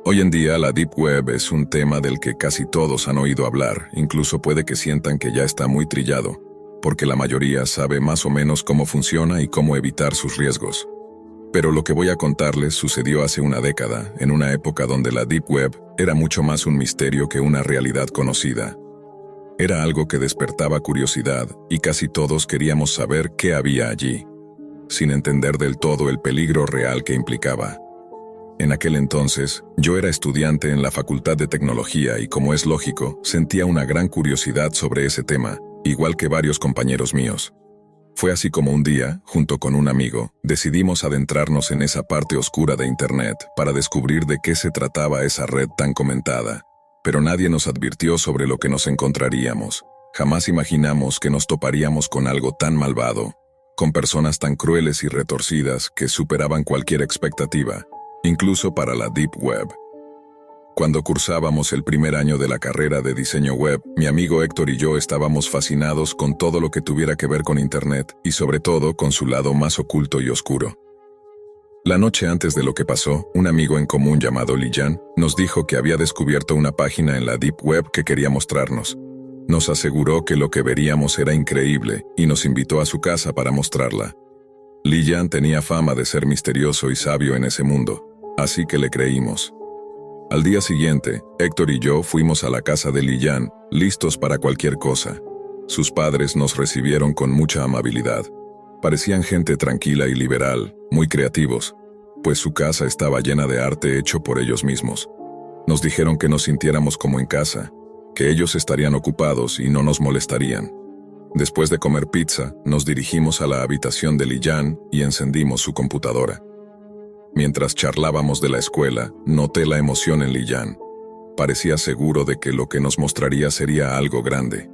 Hoy en día la Deep Web es un tema del que casi todos han oído hablar, incluso puede que sientan que ya está muy trillado, porque la mayoría sabe más o menos cómo funciona y cómo evitar sus riesgos. Pero lo que voy a contarles sucedió hace una década, en una época donde la Deep Web era mucho más un misterio que una realidad conocida. Era algo que despertaba curiosidad y casi todos queríamos saber qué había allí, sin entender del todo el peligro real que implicaba. En aquel entonces, yo era estudiante en la Facultad de Tecnología y, como es lógico, sentía una gran curiosidad sobre ese tema, igual que varios compañeros míos. Fue así como un día, junto con un amigo, decidimos adentrarnos en esa parte oscura de Internet para descubrir de qué se trataba esa red tan comentada. Pero nadie nos advirtió sobre lo que nos encontraríamos. Jamás imaginamos que nos toparíamos con algo tan malvado, con personas tan crueles y retorcidas que superaban cualquier expectativa, incluso para la Deep Web. Cuando cursábamos el primer año de la carrera de diseño web, mi amigo Héctor y yo estábamos fascinados con todo lo que tuviera que ver con Internet y sobre todo con su lado más oculto y oscuro. La noche antes de lo que pasó, un amigo en común llamado Lijan nos dijo que había descubierto una página en la Deep Web que quería mostrarnos. Nos aseguró que lo que veríamos era increíble y nos invitó a su casa para mostrarla. Lijan tenía fama de ser misterioso y sabio en ese mundo, así que le creímos. Al día siguiente, Héctor y yo fuimos a la casa de Lijan, listos para cualquier cosa. Sus padres nos recibieron con mucha amabilidad. Parecían gente tranquila y liberal, muy creativos, pues su casa estaba llena de arte hecho por ellos mismos. Nos dijeron que nos sintiéramos como en casa, que ellos estarían ocupados y no nos molestarían. Después de comer pizza, nos dirigimos a la habitación de Lijan y encendimos su computadora. Mientras charlábamos de la escuela, noté la emoción en Lijan. Parecía seguro de que lo que nos mostraría sería algo grande.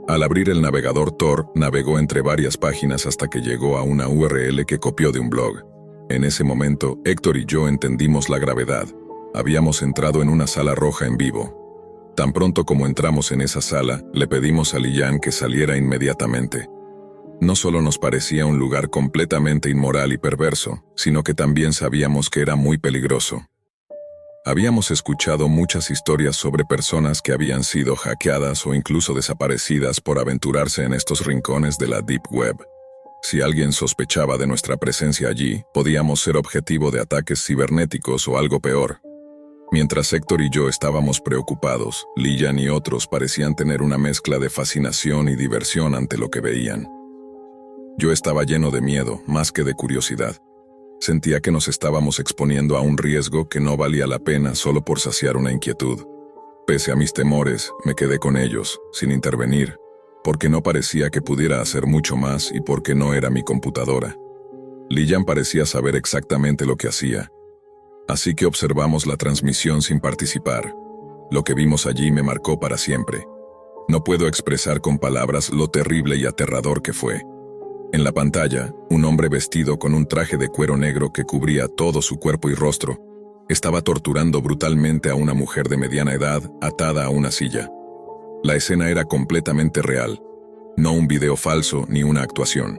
Al abrir el navegador Tor, navegó entre varias páginas hasta que llegó a una URL que copió de un blog. En ese momento, Héctor y yo entendimos la gravedad. Habíamos entrado en una sala roja en vivo. Tan pronto como entramos en esa sala, le pedimos a Lijan que saliera inmediatamente. No solo nos parecía un lugar completamente inmoral y perverso, sino que también sabíamos que era muy peligroso. Habíamos escuchado muchas historias sobre personas que habían sido hackeadas o incluso desaparecidas por aventurarse en estos rincones de la Deep Web. Si alguien sospechaba de nuestra presencia allí, podíamos ser objetivo de ataques cibernéticos o algo peor. Mientras Héctor y yo estábamos preocupados, Lijan y otros parecían tener una mezcla de fascinación y diversión ante lo que veían. Yo estaba lleno de miedo, más que de curiosidad. Sentía que nos estábamos exponiendo a un riesgo que no valía la pena solo por saciar una inquietud. Pese a mis temores, me quedé con ellos, sin intervenir, porque no parecía que pudiera hacer mucho más y porque no era mi computadora. Lijan parecía saber exactamente lo que hacía, así que observamos la transmisión sin participar. Lo que vimos allí me marcó para siempre. No puedo expresar con palabras lo terrible y aterrador que fue. En la pantalla, un hombre vestido con un traje de cuero negro que cubría todo su cuerpo y rostro, estaba torturando brutalmente a una mujer de mediana edad atada a una silla. La escena era completamente real, no un video falso ni una actuación.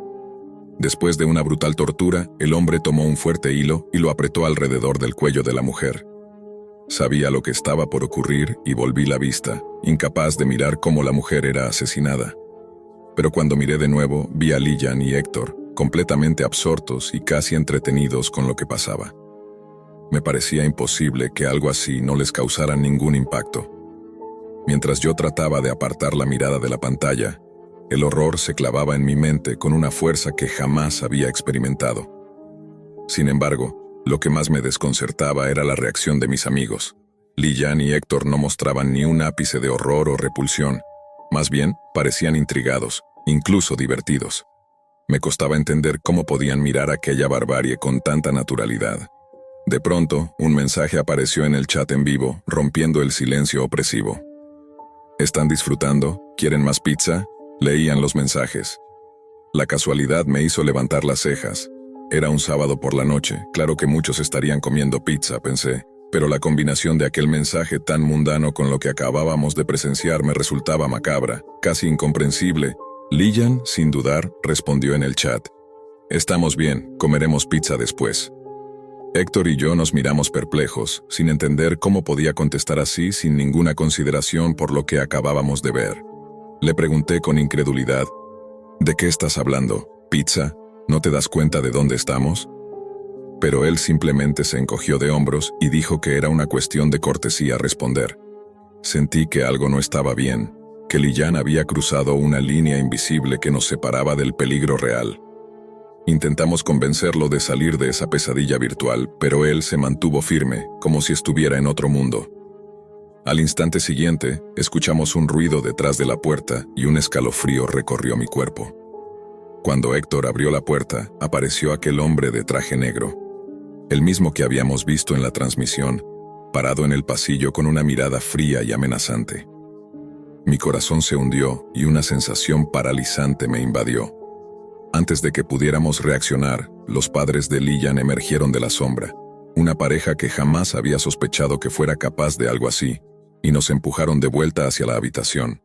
Después de una brutal tortura, el hombre tomó un fuerte hilo y lo apretó alrededor del cuello de la mujer. Sabía lo que estaba por ocurrir y volví la vista, incapaz de mirar cómo la mujer era asesinada. Pero cuando miré de nuevo, vi a Lijan y Héctor, completamente absortos y casi entretenidos con lo que pasaba. Me parecía imposible que algo así no les causara ningún impacto. Mientras yo trataba de apartar la mirada de la pantalla, el horror se clavaba en mi mente con una fuerza que jamás había experimentado. Sin embargo, lo que más me desconcertaba era la reacción de mis amigos. Lijan y Héctor no mostraban ni un ápice de horror o repulsión. Más bien, parecían intrigados, incluso divertidos. Me costaba entender cómo podían mirar aquella barbarie con tanta naturalidad. De pronto, un mensaje apareció en el chat en vivo, rompiendo el silencio opresivo. ¿Están disfrutando? ¿Quieren más pizza? Leían los mensajes. La casualidad me hizo levantar las cejas. Era un sábado por la noche, claro que muchos estarían comiendo pizza, pensé. Pero la combinación de aquel mensaje tan mundano con lo que acabábamos de presenciar me resultaba macabra, casi incomprensible. Lijan, sin dudar, respondió en el chat. Estamos bien, comeremos pizza después. Héctor y yo nos miramos perplejos, sin entender cómo podía contestar así sin ninguna consideración por lo que acabábamos de ver. Le pregunté con incredulidad, ¿de qué estás hablando? ¿Pizza? ¿No te das cuenta de dónde estamos? Pero él simplemente se encogió de hombros y dijo que era una cuestión de cortesía responder. Sentí que algo no estaba bien, que Liyan había cruzado una línea invisible que nos separaba del peligro real. Intentamos convencerlo de salir de esa pesadilla virtual, pero él se mantuvo firme, como si estuviera en otro mundo. Al instante siguiente, escuchamos un ruido detrás de la puerta y un escalofrío recorrió mi cuerpo. Cuando Héctor abrió la puerta, apareció aquel hombre de traje negro, el mismo que habíamos visto en la transmisión, parado en el pasillo con una mirada fría y amenazante. Mi corazón se hundió y una sensación paralizante me invadió. Antes de que pudiéramos reaccionar, los padres de Liyan emergieron de la sombra, una pareja que jamás había sospechado que fuera capaz de algo así, y nos empujaron de vuelta hacia la habitación.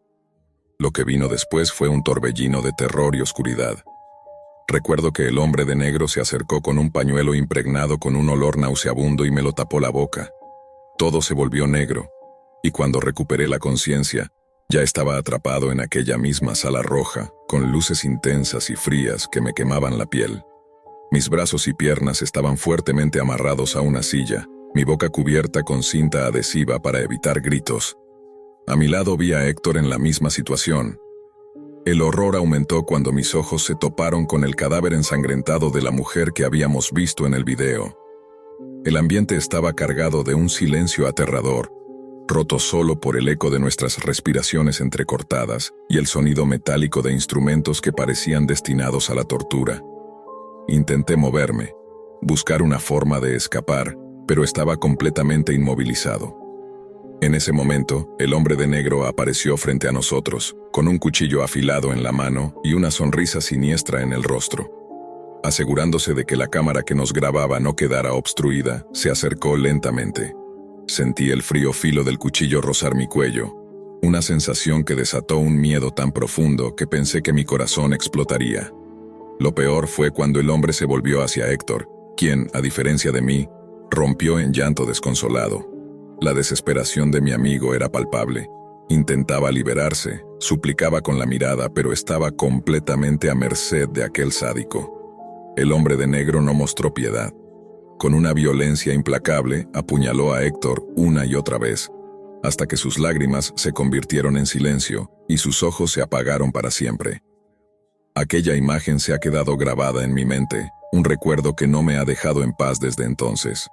Lo que vino después fue un torbellino de terror y oscuridad. Recuerdo que el hombre de negro se acercó con un pañuelo impregnado con un olor nauseabundo y me lo tapó la boca. Todo se volvió negro, y cuando recuperé la conciencia, ya estaba atrapado en aquella misma sala roja, con luces intensas y frías que me quemaban la piel. Mis brazos y piernas estaban fuertemente amarrados a una silla, mi boca cubierta con cinta adhesiva para evitar gritos. A mi lado vi a Héctor en la misma situación. El horror aumentó cuando mis ojos se toparon con el cadáver ensangrentado de la mujer que habíamos visto en el video. El ambiente estaba cargado de un silencio aterrador, roto solo por el eco de nuestras respiraciones entrecortadas y el sonido metálico de instrumentos que parecían destinados a la tortura. Intenté moverme, buscar una forma de escapar, pero estaba completamente inmovilizado. En ese momento, el hombre de negro apareció frente a nosotros, con un cuchillo afilado en la mano y una sonrisa siniestra en el rostro. Asegurándose de que la cámara que nos grababa no quedara obstruida, se acercó lentamente. Sentí el frío filo del cuchillo rozar mi cuello, una sensación que desató un miedo tan profundo que pensé que mi corazón explotaría. Lo peor fue cuando el hombre se volvió hacia Héctor, quien, a diferencia de mí, rompió en llanto desconsolado. La desesperación de mi amigo era palpable. Intentaba liberarse, suplicaba con la mirada, pero estaba completamente a merced de aquel sádico. El hombre de negro no mostró piedad. Con una violencia implacable, apuñaló a Héctor una y otra vez, hasta que sus lágrimas se convirtieron en silencio y sus ojos se apagaron para siempre. Aquella imagen se ha quedado grabada en mi mente, un recuerdo que no me ha dejado en paz desde entonces.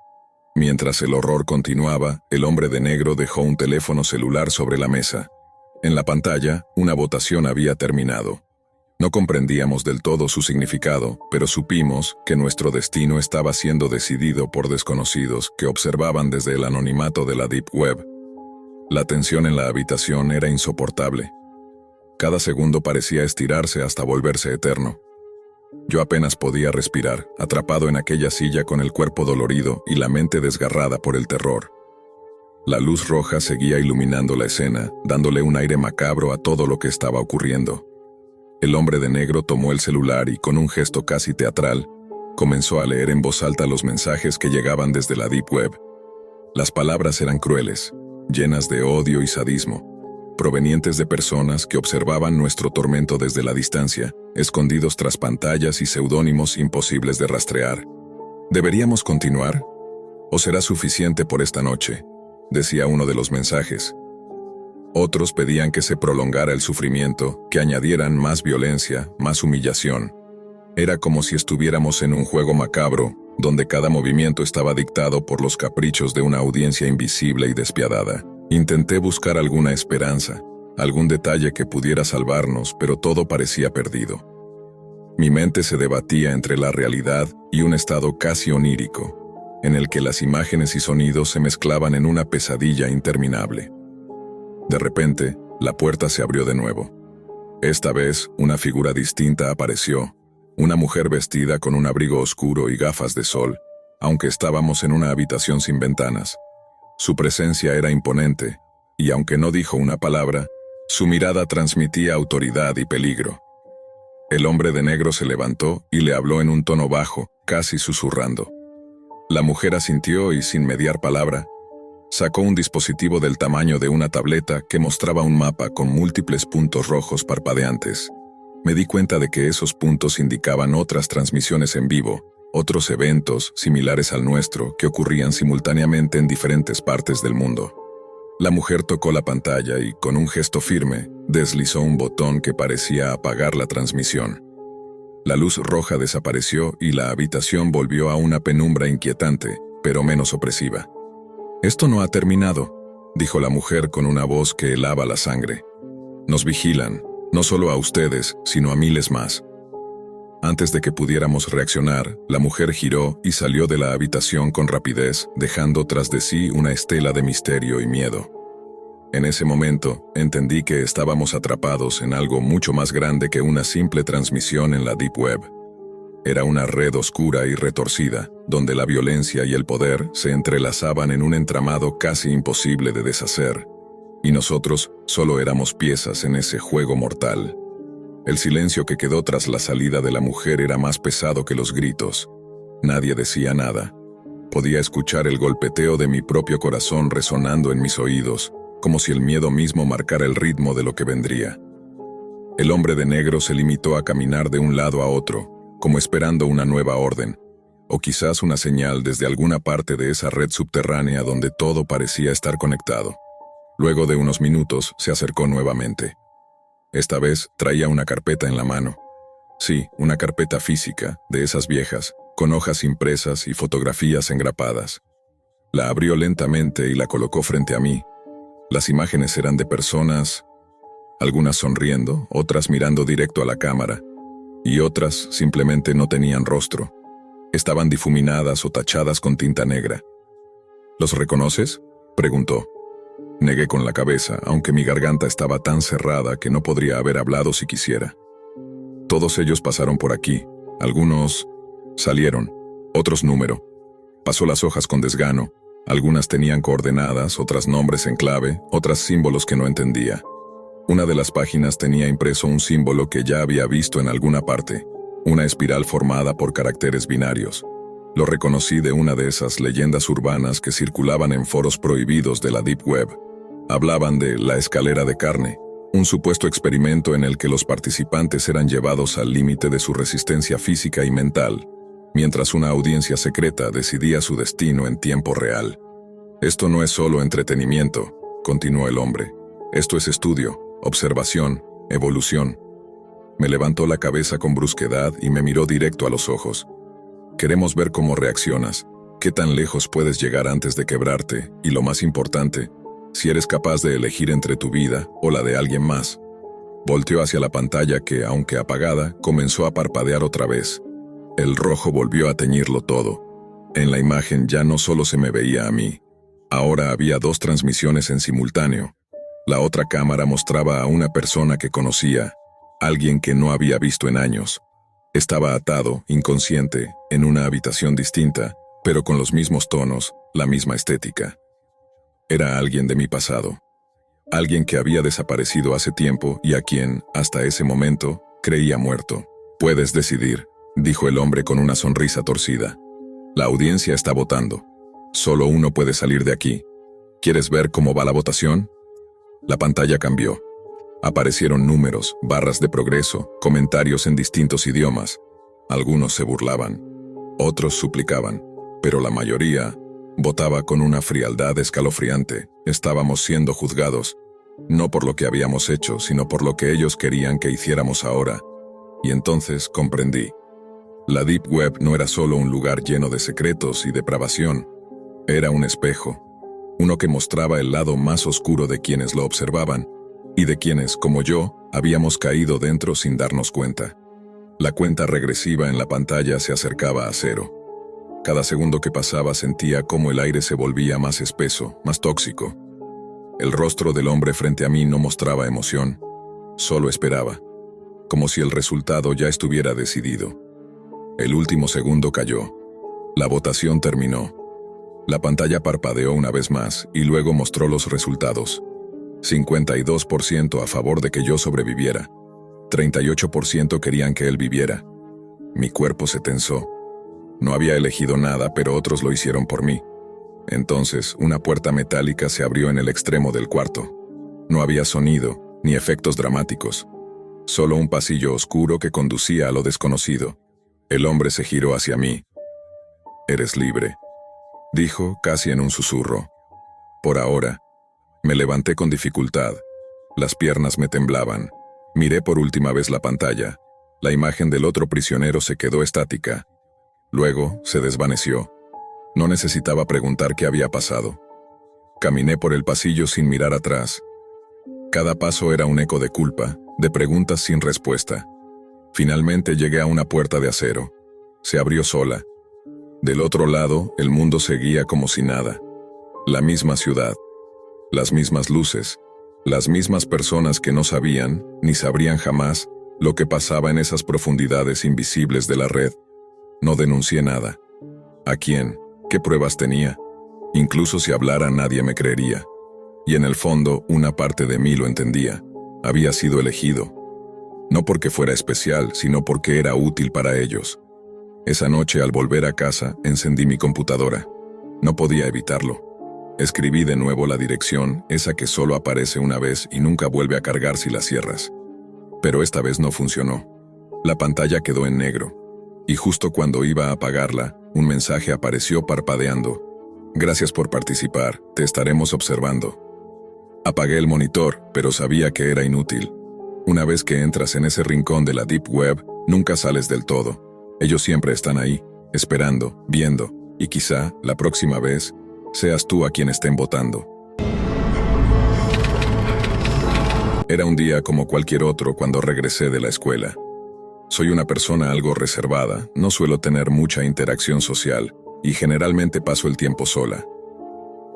Mientras el horror continuaba, el hombre de negro dejó un teléfono celular sobre la mesa. En la pantalla, una votación había terminado. No comprendíamos del todo su significado, pero supimos que nuestro destino estaba siendo decidido por desconocidos que observaban desde el anonimato de la Deep Web. La tensión en la habitación era insoportable. Cada segundo parecía estirarse hasta volverse eterno. Yo apenas podía respirar, atrapado en aquella silla con el cuerpo dolorido y la mente desgarrada por el terror. La luz roja seguía iluminando la escena, dándole un aire macabro a todo lo que estaba ocurriendo. El hombre de negro tomó el celular y, con un gesto casi teatral, comenzó a leer en voz alta los mensajes que llegaban desde la Deep Web. Las palabras eran crueles, llenas de odio y sadismo, provenientes de personas que observaban nuestro tormento desde la distancia, escondidos tras pantallas y seudónimos imposibles de rastrear. ¿Deberíamos continuar? ¿O será suficiente por esta noche?, decía uno de los mensajes. Otros pedían que se prolongara el sufrimiento, que añadieran más violencia, más humillación. Era como si estuviéramos en un juego macabro, donde cada movimiento estaba dictado por los caprichos de una audiencia invisible y despiadada. Intenté buscar alguna esperanza, algún detalle que pudiera salvarnos, pero todo parecía perdido. Mi mente se debatía entre la realidad y un estado casi onírico, en el que las imágenes y sonidos se mezclaban en una pesadilla interminable. De repente, la puerta se abrió de nuevo. Esta vez, una figura distinta apareció, una mujer vestida con un abrigo oscuro y gafas de sol, aunque estábamos en una habitación sin ventanas. Su presencia era imponente, y aunque no dijo una palabra, su mirada transmitía autoridad y peligro. El hombre de negro se levantó y le habló en un tono bajo, casi susurrando. La mujer asintió y, sin mediar palabra, sacó un dispositivo del tamaño de una tableta que mostraba un mapa con múltiples puntos rojos parpadeantes. Me di cuenta de que esos puntos indicaban otras transmisiones en vivo, otros eventos similares al nuestro que ocurrían simultáneamente en diferentes partes del mundo. La mujer tocó la pantalla y, con un gesto firme, deslizó un botón que parecía apagar la transmisión. La luz roja desapareció y la habitación volvió a una penumbra inquietante, pero menos opresiva. «Esto no ha terminado», dijo la mujer con una voz que helaba la sangre. «Nos vigilan, no solo a ustedes, sino a miles más». Antes de que pudiéramos reaccionar, la mujer giró y salió de la habitación con rapidez, dejando tras de sí una estela de misterio y miedo. En ese momento, entendí que estábamos atrapados en algo mucho más grande que una simple transmisión en la Deep Web. Era una red oscura y retorcida, donde la violencia y el poder se entrelazaban en un entramado casi imposible de deshacer, y nosotros solo éramos piezas en ese juego mortal. El silencio que quedó tras la salida de la mujer era más pesado que los gritos. Nadie decía nada. Podía escuchar el golpeteo de mi propio corazón resonando en mis oídos, como si el miedo mismo marcara el ritmo de lo que vendría. El hombre de negro se limitó a caminar de un lado a otro, como esperando una nueva orden, o quizás una señal desde alguna parte de esa red subterránea donde todo parecía estar conectado. Luego de unos minutos se acercó nuevamente. Esta vez traía una carpeta en la mano. Sí, una carpeta física, de esas viejas, con hojas impresas y fotografías engrapadas. La abrió lentamente y la colocó frente a mí. Las imágenes eran de personas, algunas sonriendo, otras mirando directo a la cámara, y otras simplemente no tenían rostro. Estaban difuminadas o tachadas con tinta negra. ¿Los reconoces?, preguntó. Negué con la cabeza, aunque mi garganta estaba tan cerrada que no podría haber hablado si quisiera. Todos ellos pasaron por aquí. Algunos salieron, otros número. Pasó las hojas con desgano. Algunas tenían coordenadas, otras nombres en clave, otras símbolos que no entendía. Una de las páginas tenía impreso un símbolo que ya había visto en alguna parte, una espiral formada por caracteres binarios. Lo reconocí de una de esas leyendas urbanas que circulaban en foros prohibidos de la Deep Web. Hablaban de la escalera de carne, un supuesto experimento en el que los participantes eran llevados al límite de su resistencia física y mental, mientras una audiencia secreta decidía su destino en tiempo real. «Esto no es solo entretenimiento», continuó el hombre. «Esto es estudio, observación, evolución». Me levantó la cabeza con brusquedad y me miró directo a los ojos. «Queremos ver cómo reaccionas, qué tan lejos puedes llegar antes de quebrarte, y lo más importante, si eres capaz de elegir entre tu vida o la de alguien más». Volteó hacia la pantalla que, aunque apagada, comenzó a parpadear otra vez. El rojo volvió a teñirlo todo. En la imagen ya no solo se me veía a mí. Ahora había dos transmisiones en simultáneo. La otra cámara mostraba a una persona que conocía, alguien que no había visto en años. Estaba atado, inconsciente, en una habitación distinta, pero con los mismos tonos, la misma estética. Era alguien de mi pasado. Alguien que había desaparecido hace tiempo y a quien, hasta ese momento, creía muerto. «Puedes decidir», dijo el hombre con una sonrisa torcida. «La audiencia está votando. Solo uno puede salir de aquí. ¿Quieres ver cómo va la votación?» La pantalla cambió. Aparecieron números, barras de progreso, comentarios en distintos idiomas. Algunos se burlaban. Otros suplicaban. Pero la mayoría votaba con una frialdad escalofriante. Estábamos siendo juzgados, no por lo que habíamos hecho, sino por lo que ellos querían que hiciéramos ahora. Y entonces comprendí. La Deep Web no era solo un lugar lleno de secretos y depravación. Era un espejo, uno que mostraba el lado más oscuro de quienes lo observaban, y de quienes, como yo, habíamos caído dentro sin darnos cuenta. La cuenta regresiva en la pantalla se acercaba a 0. Cada segundo que pasaba sentía cómo el aire se volvía más espeso, más tóxico. El rostro del hombre frente a mí no mostraba emoción, solo esperaba, como si el resultado ya estuviera decidido. El último segundo cayó. La votación terminó. La pantalla parpadeó una vez más y luego mostró los resultados. 52% a favor de que yo sobreviviera. 38% querían que él viviera. Mi cuerpo se tensó. No había elegido nada, pero otros lo hicieron por mí. Entonces, una puerta metálica se abrió en el extremo del cuarto. No había sonido, ni efectos dramáticos. Solo un pasillo oscuro que conducía a lo desconocido. El hombre se giró hacia mí. «Eres libre», dijo casi en un susurro. Por ahora. Me levanté con dificultad. Las piernas me temblaban. Miré por última vez la pantalla. La imagen del otro prisionero se quedó estática. Luego se desvaneció. No necesitaba preguntar qué había pasado. Caminé por el pasillo sin mirar atrás. Cada paso era un eco de culpa, de preguntas sin respuesta. Finalmente llegué a una puerta de acero. Se abrió sola. Del otro lado, el mundo seguía como si nada. La misma ciudad. Las mismas luces. Las mismas personas que no sabían, ni sabrían jamás, lo que pasaba en esas profundidades invisibles de la red. No denuncié nada. ¿A quién? ¿Qué pruebas tenía? Incluso si hablara nadie me creería. Y en el fondo, una parte de mí lo entendía. Había sido elegido. No porque fuera especial, sino porque era útil para ellos. Esa noche, al volver a casa, encendí mi computadora. No podía evitarlo. Escribí de nuevo la dirección, esa que solo aparece una vez y nunca vuelve a cargar si la cierras. Pero esta vez no funcionó. La pantalla quedó en negro. Y justo cuando iba a apagarla, un mensaje apareció parpadeando. «Gracias por participar, te estaremos observando». Apagué el monitor, pero sabía que era inútil. Una vez que entras en ese rincón de la Deep Web, nunca sales del todo. Ellos siempre están ahí, esperando, viendo, y quizá, la próxima vez, seas tú a quien estén votando. Era un día como cualquier otro cuando regresé de la escuela. Soy una persona algo reservada, no suelo tener mucha interacción social, y generalmente paso el tiempo sola.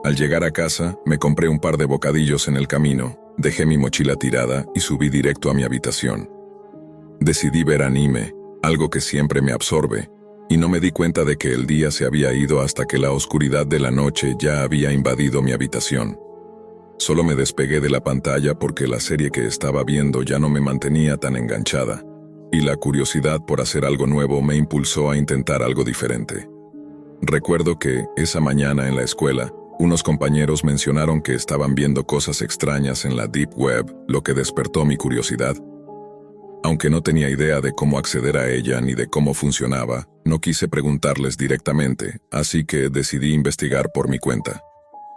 Al llegar a casa, me compré un par de bocadillos en el camino, dejé mi mochila tirada y subí directo a mi habitación. Decidí ver anime, algo que siempre me absorbe, y no me di cuenta de que el día se había ido hasta que la oscuridad de la noche ya había invadido mi habitación. Solo me despegué de la pantalla porque la serie que estaba viendo ya no me mantenía tan enganchada, y la curiosidad por hacer algo nuevo me impulsó a intentar algo diferente. Recuerdo que, esa mañana en la escuela, unos compañeros mencionaron que estaban viendo cosas extrañas en la Deep Web, lo que despertó mi curiosidad. Aunque no tenía idea de cómo acceder a ella ni de cómo funcionaba, no quise preguntarles directamente, así que decidí investigar por mi cuenta.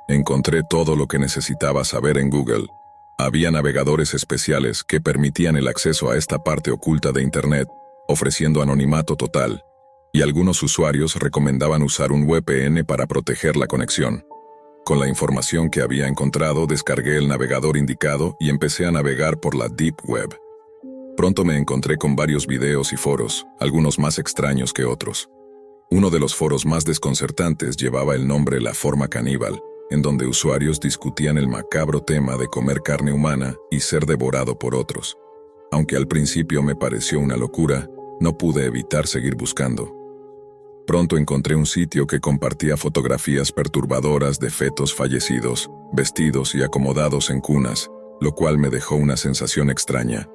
Encontré todo lo que necesitaba saber en Google. Había navegadores especiales que permitían el acceso a esta parte oculta de Internet, ofreciendo anonimato total, y algunos usuarios recomendaban usar un VPN para proteger la conexión. Con la información que había encontrado, descargué el navegador indicado y empecé a navegar por la Deep Web. Pronto me encontré con varios videos y foros, algunos más extraños que otros. Uno de los foros más desconcertantes llevaba el nombre La Forma Caníbal, en donde usuarios discutían el macabro tema de comer carne humana y ser devorado por otros. Aunque al principio me pareció una locura, no pude evitar seguir buscando. Pronto encontré un sitio que compartía fotografías perturbadoras de fetos fallecidos, vestidos y acomodados en cunas, lo cual me dejó una sensación extraña.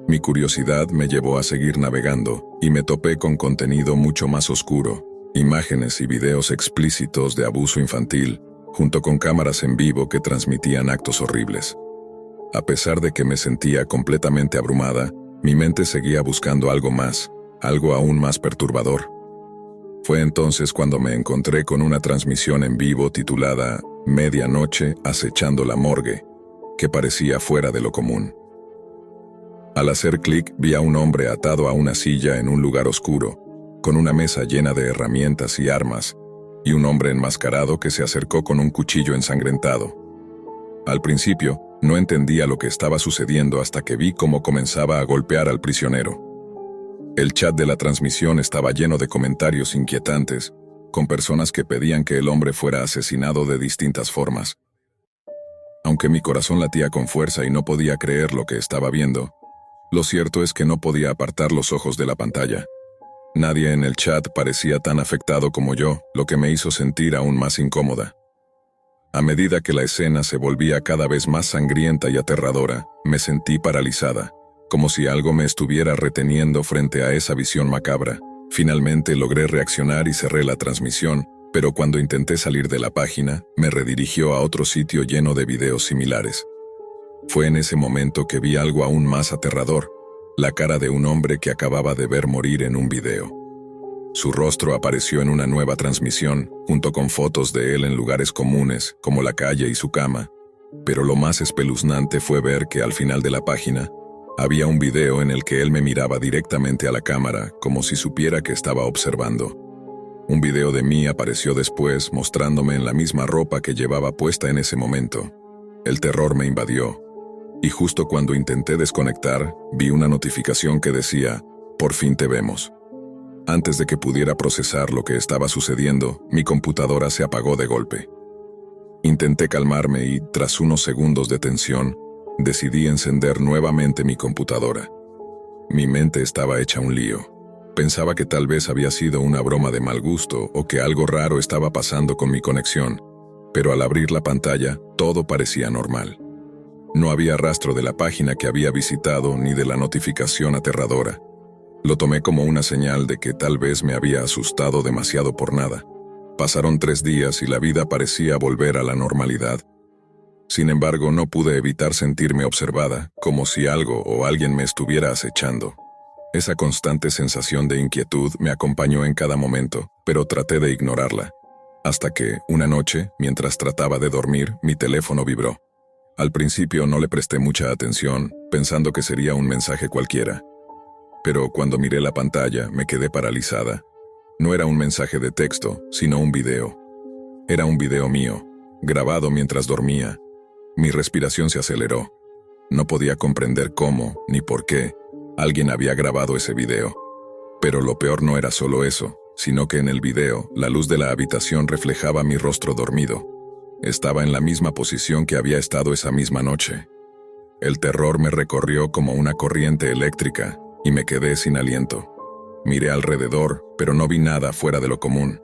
Mi curiosidad me llevó a seguir navegando, y me topé con contenido mucho más oscuro, imágenes y videos explícitos de abuso infantil, junto con cámaras en vivo que transmitían actos horribles. A pesar de que me sentía completamente abrumada, mi mente seguía buscando algo más, algo aún más perturbador. Fue entonces cuando me encontré con una transmisión en vivo titulada Medianoche acechando la morgue, que parecía fuera de lo común. Al hacer clic vi a un hombre atado a una silla en un lugar oscuro, con una mesa llena de herramientas y armas, y un hombre enmascarado que se acercó con un cuchillo ensangrentado. Al principio, no entendía lo que estaba sucediendo hasta que vi cómo comenzaba a golpear al prisionero. El chat de la transmisión estaba lleno de comentarios inquietantes, con personas que pedían que el hombre fuera asesinado de distintas formas. Aunque mi corazón latía con fuerza y no podía creer lo que estaba viendo, lo cierto es que no podía apartar los ojos de la pantalla. Nadie en el chat parecía tan afectado como yo, lo que me hizo sentir aún más incómoda. A medida que la escena se volvía cada vez más sangrienta y aterradora, me sentí paralizada, como si algo me estuviera reteniendo frente a esa visión macabra, Finalmente logré reaccionar y cerré la transmisión, pero cuando intenté salir de la página, me redirigió a otro sitio lleno de videos similares. Fue en ese momento que vi algo aún más aterrador, la cara de un hombre que acababa de ver morir en un video. Su rostro apareció en una nueva transmisión, junto con fotos de él en lugares comunes, como la calle y su cama, pero lo más espeluznante fue ver que al final de la página, había un video en el que él me miraba directamente a la cámara, como si supiera que estaba observando. Un video de mí apareció después, mostrándome en la misma ropa que llevaba puesta en ese momento. El terror me invadió, y justo cuando intenté desconectar, vi una notificación que decía, «Por fin te vemos». Antes de que pudiera procesar lo que estaba sucediendo, mi computadora se apagó de golpe. Intenté calmarme y, tras unos segundos de tensión, decidí encender nuevamente mi computadora. Mi mente estaba hecha un lío. Pensaba que tal vez había sido una broma de mal gusto o que algo raro estaba pasando con mi conexión, pero al abrir la pantalla, todo parecía normal. No había rastro de la página que había visitado ni de la notificación aterradora. Lo tomé como una señal de que tal vez me había asustado demasiado por nada. Pasaron 3 días y la vida parecía volver a la normalidad. Sin embargo, no pude evitar sentirme observada, como si algo o alguien me estuviera acechando. Esa constante sensación de inquietud me acompañó en cada momento, pero traté de ignorarla. Hasta que, una noche, mientras trataba de dormir, mi teléfono vibró. Al principio no le presté mucha atención, pensando que sería un mensaje cualquiera. Pero cuando miré la pantalla, me quedé paralizada. No era un mensaje de texto, sino un video. Era un video mío, grabado mientras dormía. Mi respiración se aceleró. No podía comprender cómo, ni por qué, alguien había grabado ese video. Pero lo peor no era solo eso, sino que en el video, la luz de la habitación reflejaba mi rostro dormido. Estaba en la misma posición que había estado esa misma noche. El terror me recorrió como una corriente eléctrica, y me quedé sin aliento. Miré alrededor, pero no vi nada fuera de lo común.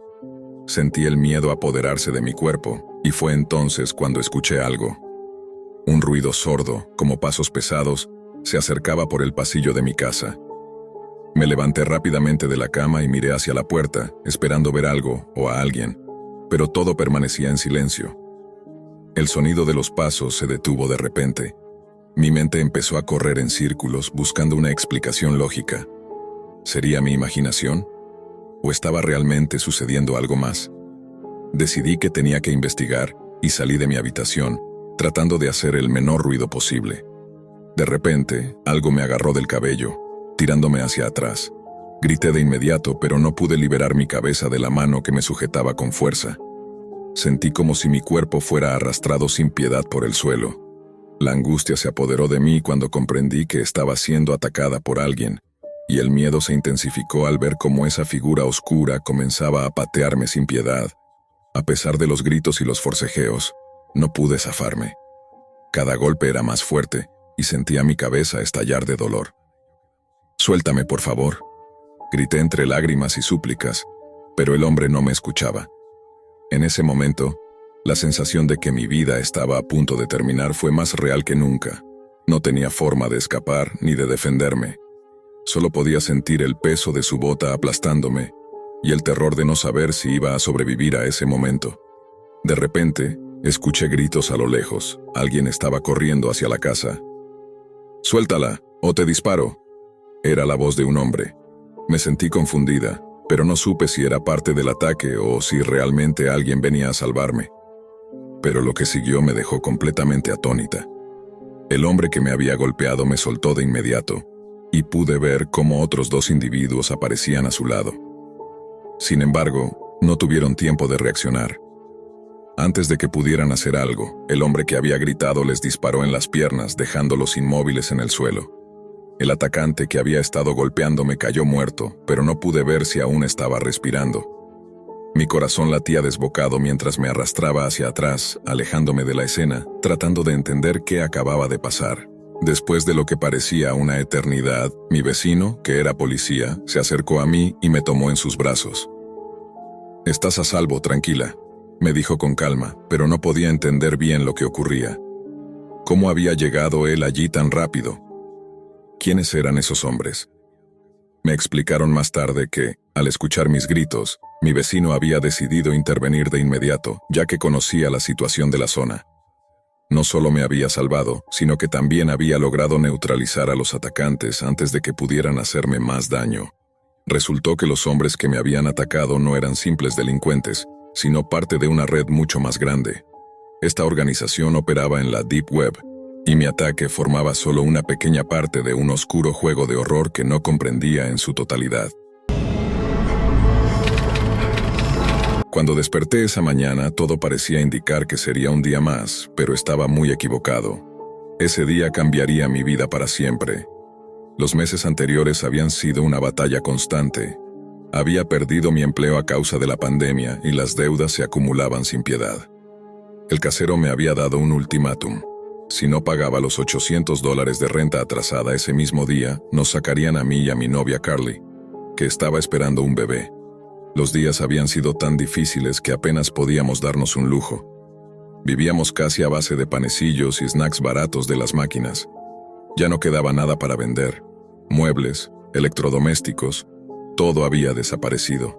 Sentí el miedo apoderarse de mi cuerpo, y fue entonces cuando escuché algo. Un ruido sordo, como pasos pesados, se acercaba por el pasillo de mi casa. Me levanté rápidamente de la cama y miré hacia la puerta, esperando ver algo o a alguien, pero todo permanecía en silencio. El sonido de los pasos se detuvo de repente. Mi mente empezó a correr en círculos buscando una explicación lógica. ¿Sería mi imaginación? ¿O estaba realmente sucediendo algo más? Decidí que tenía que investigar y salí de mi habitación, tratando de hacer el menor ruido posible. De repente, algo me agarró del cabello, tirándome hacia atrás. Grité de inmediato, pero no pude liberar mi cabeza de la mano que me sujetaba con fuerza. Sentí como si mi cuerpo fuera arrastrado sin piedad por el suelo. La angustia se apoderó de mí cuando comprendí que estaba siendo atacada por alguien, y el miedo se intensificó al ver cómo esa figura oscura comenzaba a patearme sin piedad. A pesar de los gritos y los forcejeos, no pude zafarme. Cada golpe era más fuerte, y sentía mi cabeza estallar de dolor. «Suéltame, por favor», grité entre lágrimas y súplicas, pero el hombre no me escuchaba. En ese momento, la sensación de que mi vida estaba a punto de terminar fue más real que nunca. No tenía forma de escapar ni de defenderme. Solo podía sentir el peso de su bota aplastándome y el terror de no saber si iba a sobrevivir a ese momento. De repente, escuché gritos a lo lejos. Alguien estaba corriendo hacia la casa. «Suéltala, o te disparo». Era la voz de un hombre. Me sentí confundida, pero no supe si era parte del ataque o si realmente alguien venía a salvarme. Pero lo que siguió me dejó completamente atónita. El hombre que me había golpeado me soltó de inmediato, y pude ver cómo otros 2 individuos aparecían a su lado. Sin embargo, no tuvieron tiempo de reaccionar. Antes de que pudieran hacer algo, el hombre que había gritado les disparó en las piernas, dejándolos inmóviles en el suelo. El atacante que había estado golpeándome cayó muerto, pero no pude ver si aún estaba respirando. Mi corazón latía desbocado mientras me arrastraba hacia atrás, alejándome de la escena, tratando de entender qué acababa de pasar. Después de lo que parecía una eternidad, mi vecino, que era policía, se acercó a mí y me tomó en sus brazos. «Estás a salvo, tranquila», me dijo con calma, pero no podía entender bien lo que ocurría. ¿Cómo había llegado él allí tan rápido? ¿Quiénes eran esos hombres? Me explicaron más tarde que, al escuchar mis gritos, mi vecino había decidido intervenir de inmediato, ya que conocía la situación de la zona. No solo me había salvado, sino que también había logrado neutralizar a los atacantes antes de que pudieran hacerme más daño. Resultó que los hombres que me habían atacado no eran simples delincuentes, sino parte de una red mucho más grande. Esta organización operaba en la Deep Web, y mi ataque formaba solo una pequeña parte de un oscuro juego de horror que no comprendía en su totalidad. Cuando desperté esa mañana, todo parecía indicar que sería un día más, pero estaba muy equivocado. Ese día cambiaría mi vida para siempre. Los meses anteriores habían sido una batalla constante. Había perdido mi empleo a causa de la pandemia y las deudas se acumulaban sin piedad. El casero me había dado un ultimátum. Si no pagaba los $800 de renta atrasada ese mismo día, nos sacarían a mí y a mi novia Carly, que estaba esperando un bebé. Los días habían sido tan difíciles que apenas podíamos darnos un lujo. Vivíamos casi a base de panecillos y snacks baratos de las máquinas. Ya no quedaba nada para vender. Muebles, electrodomésticos, todo había desaparecido.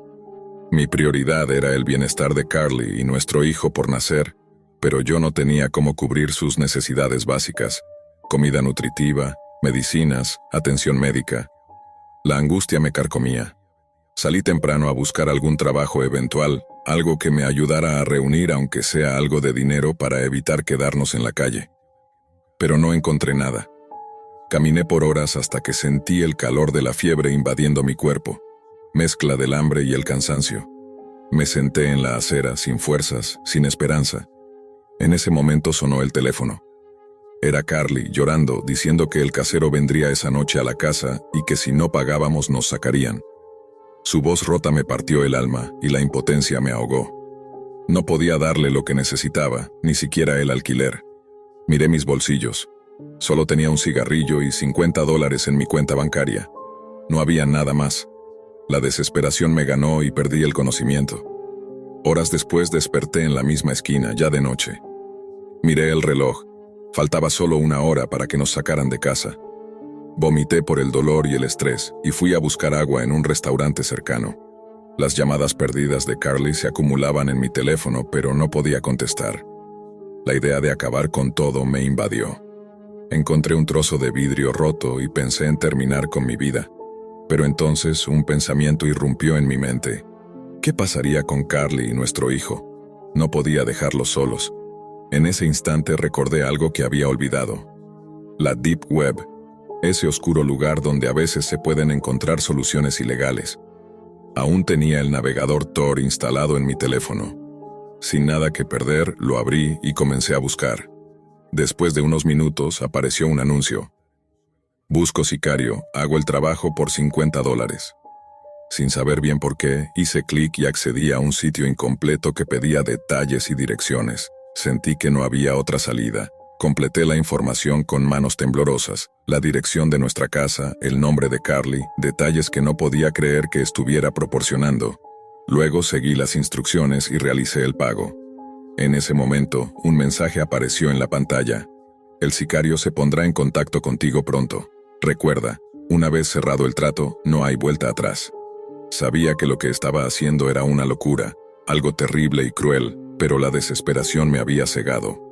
Mi prioridad era el bienestar de Carly y nuestro hijo por nacer, pero yo no tenía cómo cubrir sus necesidades básicas: comida nutritiva, medicinas, atención médica. La angustia me carcomía. Salí temprano a buscar algún trabajo eventual, algo que me ayudara a reunir aunque sea algo de dinero para evitar quedarnos en la calle. Pero no encontré nada. Caminé por horas hasta que sentí el calor de la fiebre invadiendo mi cuerpo, mezcla del hambre y el cansancio. Me senté en la acera, sin fuerzas, sin esperanza. En ese momento sonó el teléfono. Era Carly, llorando, diciendo que el casero vendría esa noche a la casa y que si no pagábamos nos sacarían. Su voz rota me partió el alma y la impotencia me ahogó. No podía darle lo que necesitaba, ni siquiera el alquiler. Miré mis bolsillos. Solo tenía un cigarrillo y $50 en mi cuenta bancaria. No había nada más. La desesperación me ganó y perdí el conocimiento. Horas después desperté en la misma esquina, ya de noche. Miré el reloj. Faltaba solo una hora para que nos sacaran de casa. Vomité por el dolor y el estrés y fui a buscar agua en un restaurante cercano. Las llamadas perdidas de Carly se acumulaban en mi teléfono, pero no podía contestar. La idea de acabar con todo me invadió. Encontré un trozo de vidrio roto y pensé en terminar con mi vida. Pero entonces un pensamiento irrumpió en mi mente. ¿Qué pasaría con Carly y nuestro hijo? No podía dejarlos solos. En ese instante recordé algo que había olvidado. La Deep Web. Ese oscuro lugar donde a veces se pueden encontrar soluciones ilegales. Aún tenía el navegador Tor instalado en mi teléfono. Sin nada que perder, lo abrí y comencé a buscar. Después de unos minutos apareció un anuncio. Busco sicario, hago el trabajo por $50. Sin saber bien por qué, hice clic y accedí a un sitio incompleto que pedía detalles y direcciones. Sentí que no había otra salida. Completé la información con manos temblorosas, la dirección de nuestra casa, el nombre de Carly, detalles que no podía creer que estuviera proporcionando. Luego seguí las instrucciones y realicé el pago. En ese momento, un mensaje apareció en la pantalla. El sicario se pondrá en contacto contigo pronto. Recuerda, una vez cerrado el trato, no hay vuelta atrás. Sabía que lo que estaba haciendo era una locura, algo terrible y cruel, pero la desesperación me había cegado.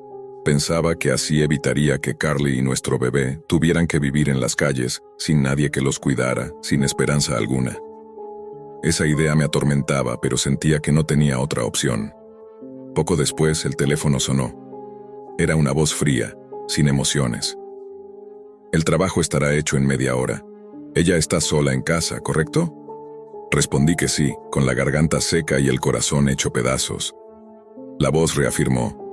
Pensaba que así evitaría que Carly y nuestro bebé tuvieran que vivir en las calles, sin nadie que los cuidara, sin esperanza alguna. Esa idea me atormentaba, pero sentía que no tenía otra opción. Poco después el teléfono sonó. Era una voz fría, sin emociones. El trabajo estará hecho en media hora. Ella está sola en casa, ¿correcto? Respondí que sí, con la garganta seca y el corazón hecho pedazos. La voz reafirmó.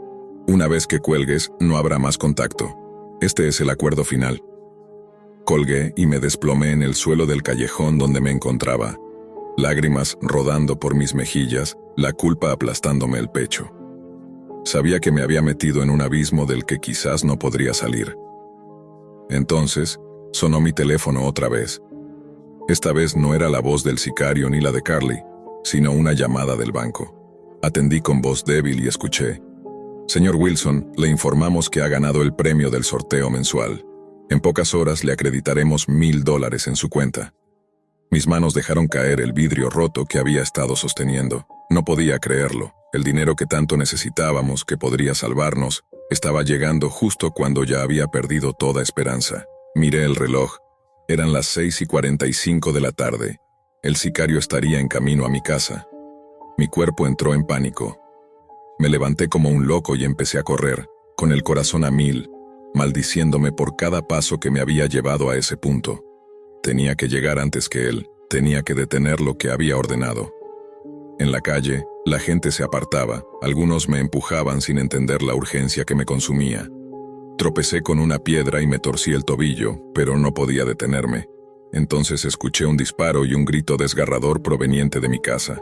Una vez que cuelgues, no habrá más contacto. Este es el acuerdo final. Colgué y me desplomé en el suelo del callejón donde me encontraba. Lágrimas rodando por mis mejillas, la culpa aplastándome el pecho. Sabía que me había metido en un abismo del que quizás no podría salir. Entonces, sonó mi teléfono otra vez. Esta vez no era la voz del sicario ni la de Carly, sino una llamada del banco. Atendí con voz débil y escuché. Señor Wilson, le informamos que ha ganado el premio del sorteo mensual. En pocas horas le acreditaremos $1,000 en su cuenta. Mis manos dejaron caer el vidrio roto que había estado sosteniendo. No podía creerlo. El dinero que tanto necesitábamos, que podría salvarnos, estaba llegando justo cuando ya había perdido toda esperanza. Miré el reloj. Eran las 6:45 de la tarde. El sicario estaría en camino a mi casa. Mi cuerpo entró en pánico. Me levanté como un loco y empecé a correr, con el corazón a mil, maldiciéndome por cada paso que me había llevado a ese punto. Tenía que llegar antes que él, tenía que detener lo que había ordenado. En la calle, la gente se apartaba, algunos me empujaban sin entender la urgencia que me consumía. Tropecé con una piedra y me torcí el tobillo, pero no podía detenerme. Entonces escuché un disparo y un grito desgarrador proveniente de mi casa.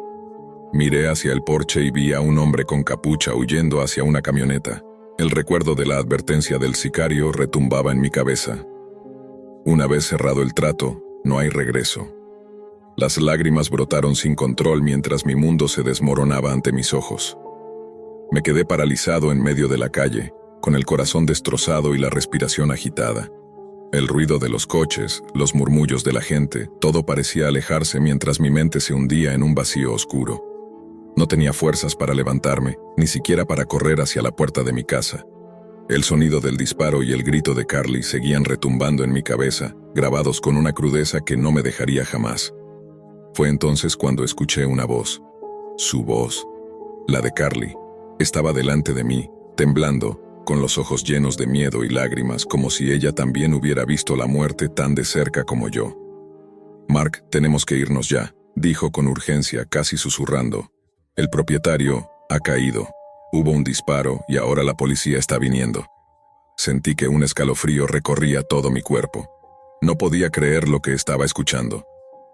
Miré hacia el porche y vi a un hombre con capucha huyendo hacia una camioneta. El recuerdo de la advertencia del sicario retumbaba en mi cabeza. Una vez cerrado el trato, no hay regreso. Las lágrimas brotaron sin control mientras mi mundo se desmoronaba ante mis ojos. Me quedé paralizado en medio de la calle, con el corazón destrozado y la respiración agitada. El ruido de los coches, los murmullos de la gente, todo parecía alejarse mientras mi mente se hundía en un vacío oscuro. No tenía fuerzas para levantarme, ni siquiera para correr hacia la puerta de mi casa. El sonido del disparo y el grito de Carly seguían retumbando en mi cabeza, grabados con una crudeza que no me dejaría jamás. Fue entonces cuando escuché una voz. Su voz, la de Carly, estaba delante de mí, temblando, con los ojos llenos de miedo y lágrimas, como si ella también hubiera visto la muerte tan de cerca como yo. «Mark, tenemos que irnos ya», dijo con urgencia, casi susurrando. «El propietario ha caído. Hubo un disparo y ahora la policía está viniendo». Sentí que un escalofrío recorría todo mi cuerpo. No podía creer lo que estaba escuchando.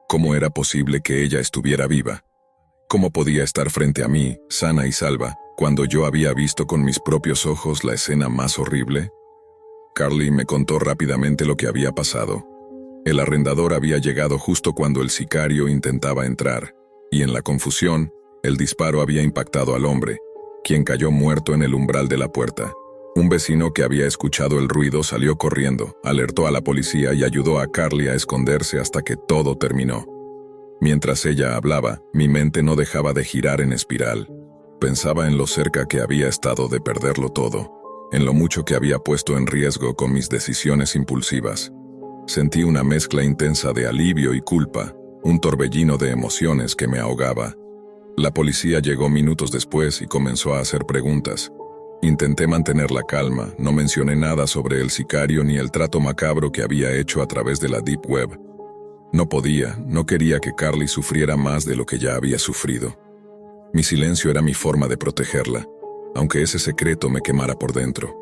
¿Cómo era posible que ella estuviera viva? ¿Cómo podía estar frente a mí, sana y salva, cuando yo había visto con mis propios ojos la escena más horrible? Carly me contó rápidamente lo que había pasado. El arrendador había llegado justo cuando el sicario intentaba entrar, y en la confusión, el disparo había impactado al hombre, quien cayó muerto en el umbral de la puerta. Un vecino que había escuchado el ruido salió corriendo, alertó a la policía y ayudó a Carly a esconderse hasta que todo terminó. Mientras ella hablaba, mi mente no dejaba de girar en espiral. Pensaba en lo cerca que había estado de perderlo todo, en lo mucho que había puesto en riesgo con mis decisiones impulsivas. Sentí una mezcla intensa de alivio y culpa, un torbellino de emociones que me ahogaba. La policía llegó minutos después y comenzó a hacer preguntas. Intenté mantener la calma, no mencioné nada sobre el sicario ni el trato macabro que había hecho a través de la Deep Web. No quería que Carly sufriera más de lo que ya había sufrido. Mi silencio era mi forma de protegerla, aunque ese secreto me quemara por dentro.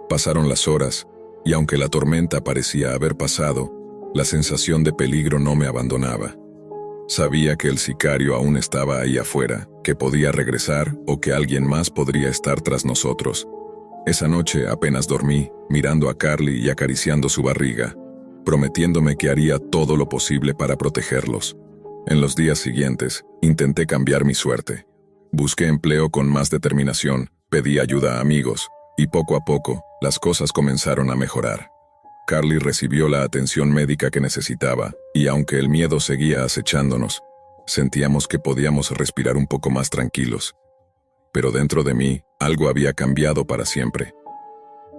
Pasaron las horas, y aunque la tormenta parecía haber pasado, la sensación de peligro no me abandonaba. Sabía que el sicario aún estaba ahí afuera, que podía regresar o que alguien más podría estar tras nosotros. Esa noche apenas dormí, mirando a Carly y acariciando su barriga, prometiéndome que haría todo lo posible para protegerlos. En los días siguientes, intenté cambiar mi suerte. Busqué empleo con más determinación, pedí ayuda a amigos, y poco a poco, las cosas comenzaron a mejorar. Carly recibió la atención médica que necesitaba, y aunque el miedo seguía acechándonos, sentíamos que podíamos respirar un poco más tranquilos. Pero dentro de mí, algo había cambiado para siempre.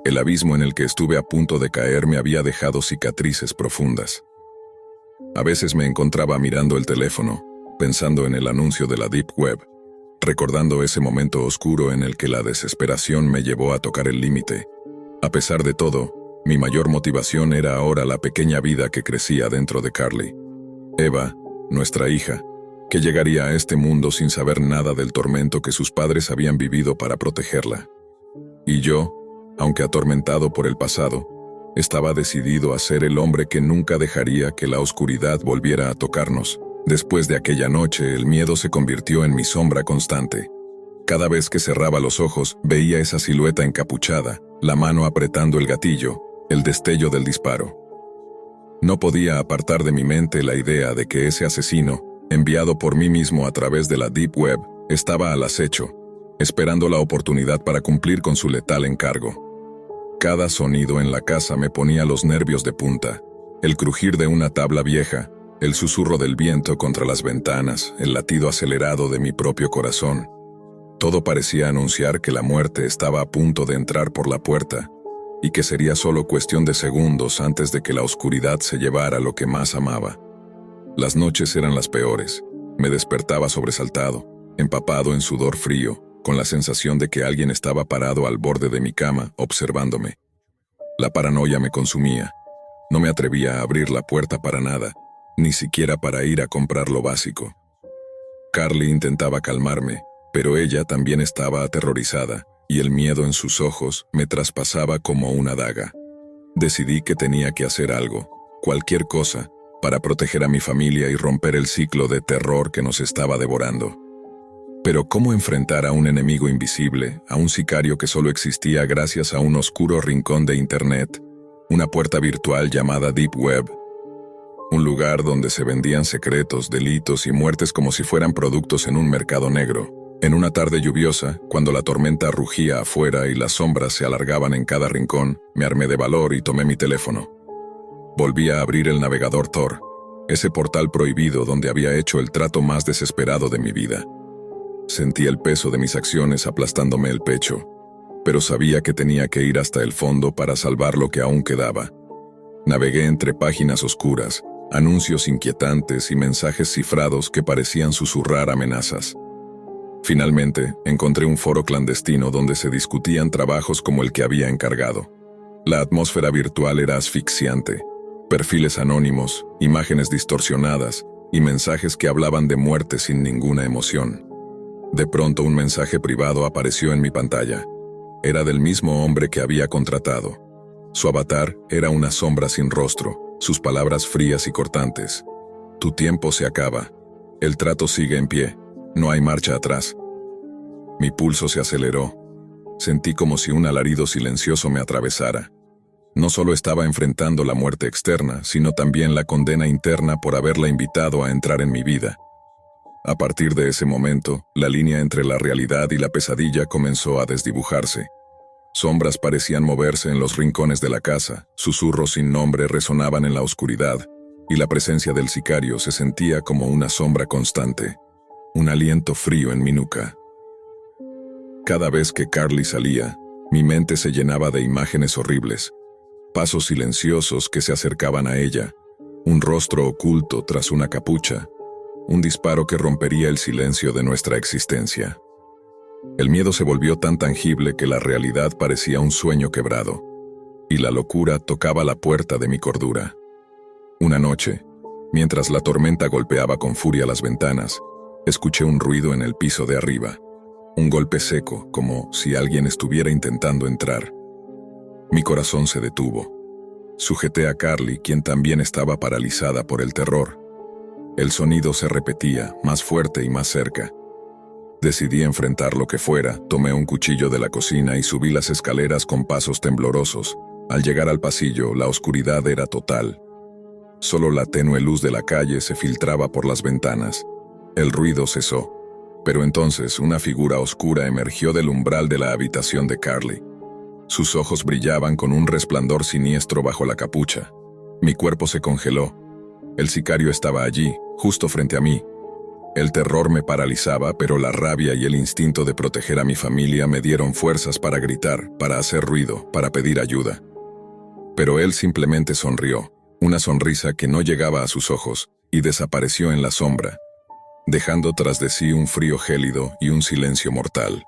El abismo en el que estuve a punto de caer me había dejado cicatrices profundas. A veces me encontraba mirando el teléfono, pensando en el anuncio de la Deep Web, recordando ese momento oscuro en el que la desesperación me llevó a tocar el límite. A pesar de todo, mi mayor motivación era ahora la pequeña vida que crecía dentro de Carly. Eva, nuestra hija, que llegaría a este mundo sin saber nada del tormento que sus padres habían vivido para protegerla. Y yo, aunque atormentado por el pasado, estaba decidido a ser el hombre que nunca dejaría que la oscuridad volviera a tocarnos. Después de aquella noche, el miedo se convirtió en mi sombra constante. Cada vez que cerraba los ojos, veía esa silueta encapuchada, la mano apretando el gatillo, el destello del disparo. No podía apartar de mi mente la idea de que ese asesino, enviado por mí mismo a través de la Deep Web, estaba al acecho, esperando la oportunidad para cumplir con su letal encargo. Cada sonido en la casa me ponía los nervios de punta. El crujir de una tabla vieja, El susurro del viento contra las ventanas, el latido acelerado de mi propio corazón. Todo parecía anunciar que la muerte estaba a punto de entrar por la puerta y que sería solo cuestión de segundos antes de que la oscuridad se llevara lo que más amaba. Las noches eran las peores. Me despertaba sobresaltado, empapado en sudor frío, con la sensación de que alguien estaba parado al borde de mi cama, observándome. La paranoia me consumía. No me atrevía a abrir la puerta para nada, ni siquiera para ir a comprar lo básico. Carly intentaba calmarme, pero ella también estaba aterrorizada, y el miedo en sus ojos me traspasaba como una daga. Decidí que tenía que hacer algo, cualquier cosa, para proteger a mi familia y romper el ciclo de terror que nos estaba devorando. Pero ¿cómo enfrentar a un enemigo invisible, a un sicario que solo existía gracias a un oscuro rincón de Internet, una puerta virtual llamada Deep Web? Un lugar donde se vendían secretos, delitos y muertes como si fueran productos en un mercado negro. En una tarde lluviosa, cuando la tormenta rugía afuera y las sombras se alargaban en cada rincón, me armé de valor y tomé mi teléfono. Volví a abrir el navegador Tor, ese portal prohibido donde había hecho el trato más desesperado de mi vida. Sentí el peso de mis acciones aplastándome el pecho, pero sabía que tenía que ir hasta el fondo para salvar lo que aún quedaba. Navegué entre páginas oscuras, anuncios inquietantes y mensajes cifrados que parecían susurrar amenazas. Finalmente, encontré un foro clandestino donde se discutían trabajos como el que había encargado. La atmósfera virtual era asfixiante. Perfiles anónimos, imágenes distorsionadas y mensajes que hablaban de muerte sin ninguna emoción. De pronto un mensaje privado apareció en mi pantalla. Era del mismo hombre que había contratado. Su avatar era una sombra sin rostro, sus palabras frías y cortantes. Tu tiempo se acaba. El trato sigue en pie. No hay marcha atrás. Mi pulso se aceleró. Sentí como si un alarido silencioso me atravesara. No solo estaba enfrentando la muerte externa, sino también la condena interna por haberla invitado a entrar en mi vida. A partir de ese momento, la línea entre la realidad y la pesadilla comenzó a desdibujarse. Sombras parecían moverse en los rincones de la casa, susurros sin nombre resonaban en la oscuridad, y la presencia del sicario se sentía como una sombra constante, un aliento frío en mi nuca. Cada vez que Carly salía, mi mente se llenaba de imágenes horribles, pasos silenciosos que se acercaban a ella, un rostro oculto tras una capucha, un disparo que rompería el silencio de nuestra existencia. El miedo se volvió tan tangible que la realidad parecía un sueño quebrado, y la locura tocaba la puerta de mi cordura. Una noche, mientras la tormenta golpeaba con furia las ventanas, escuché un ruido en el piso de arriba, un golpe seco, como si alguien estuviera intentando entrar. Mi corazón se detuvo. Sujeté a Carly, quien también estaba paralizada por el terror. El sonido se repetía, más fuerte y más cerca. Decidí enfrentar lo que fuera, tomé un cuchillo de la cocina y subí las escaleras con pasos temblorosos. Al llegar al pasillo, la oscuridad era total. Solo la tenue luz de la calle se filtraba por las ventanas. El ruido cesó, pero entonces una figura oscura emergió del umbral de la habitación de Carly. Sus ojos brillaban con un resplandor siniestro bajo la capucha. Mi cuerpo se congeló. El sicario estaba allí, justo frente a mí. El terror me paralizaba, pero la rabia y el instinto de proteger a mi familia me dieron fuerzas para gritar, para hacer ruido, para pedir ayuda. Pero él simplemente sonrió, una sonrisa que no llegaba a sus ojos, y desapareció en la sombra, dejando tras de sí un frío gélido y un silencio mortal.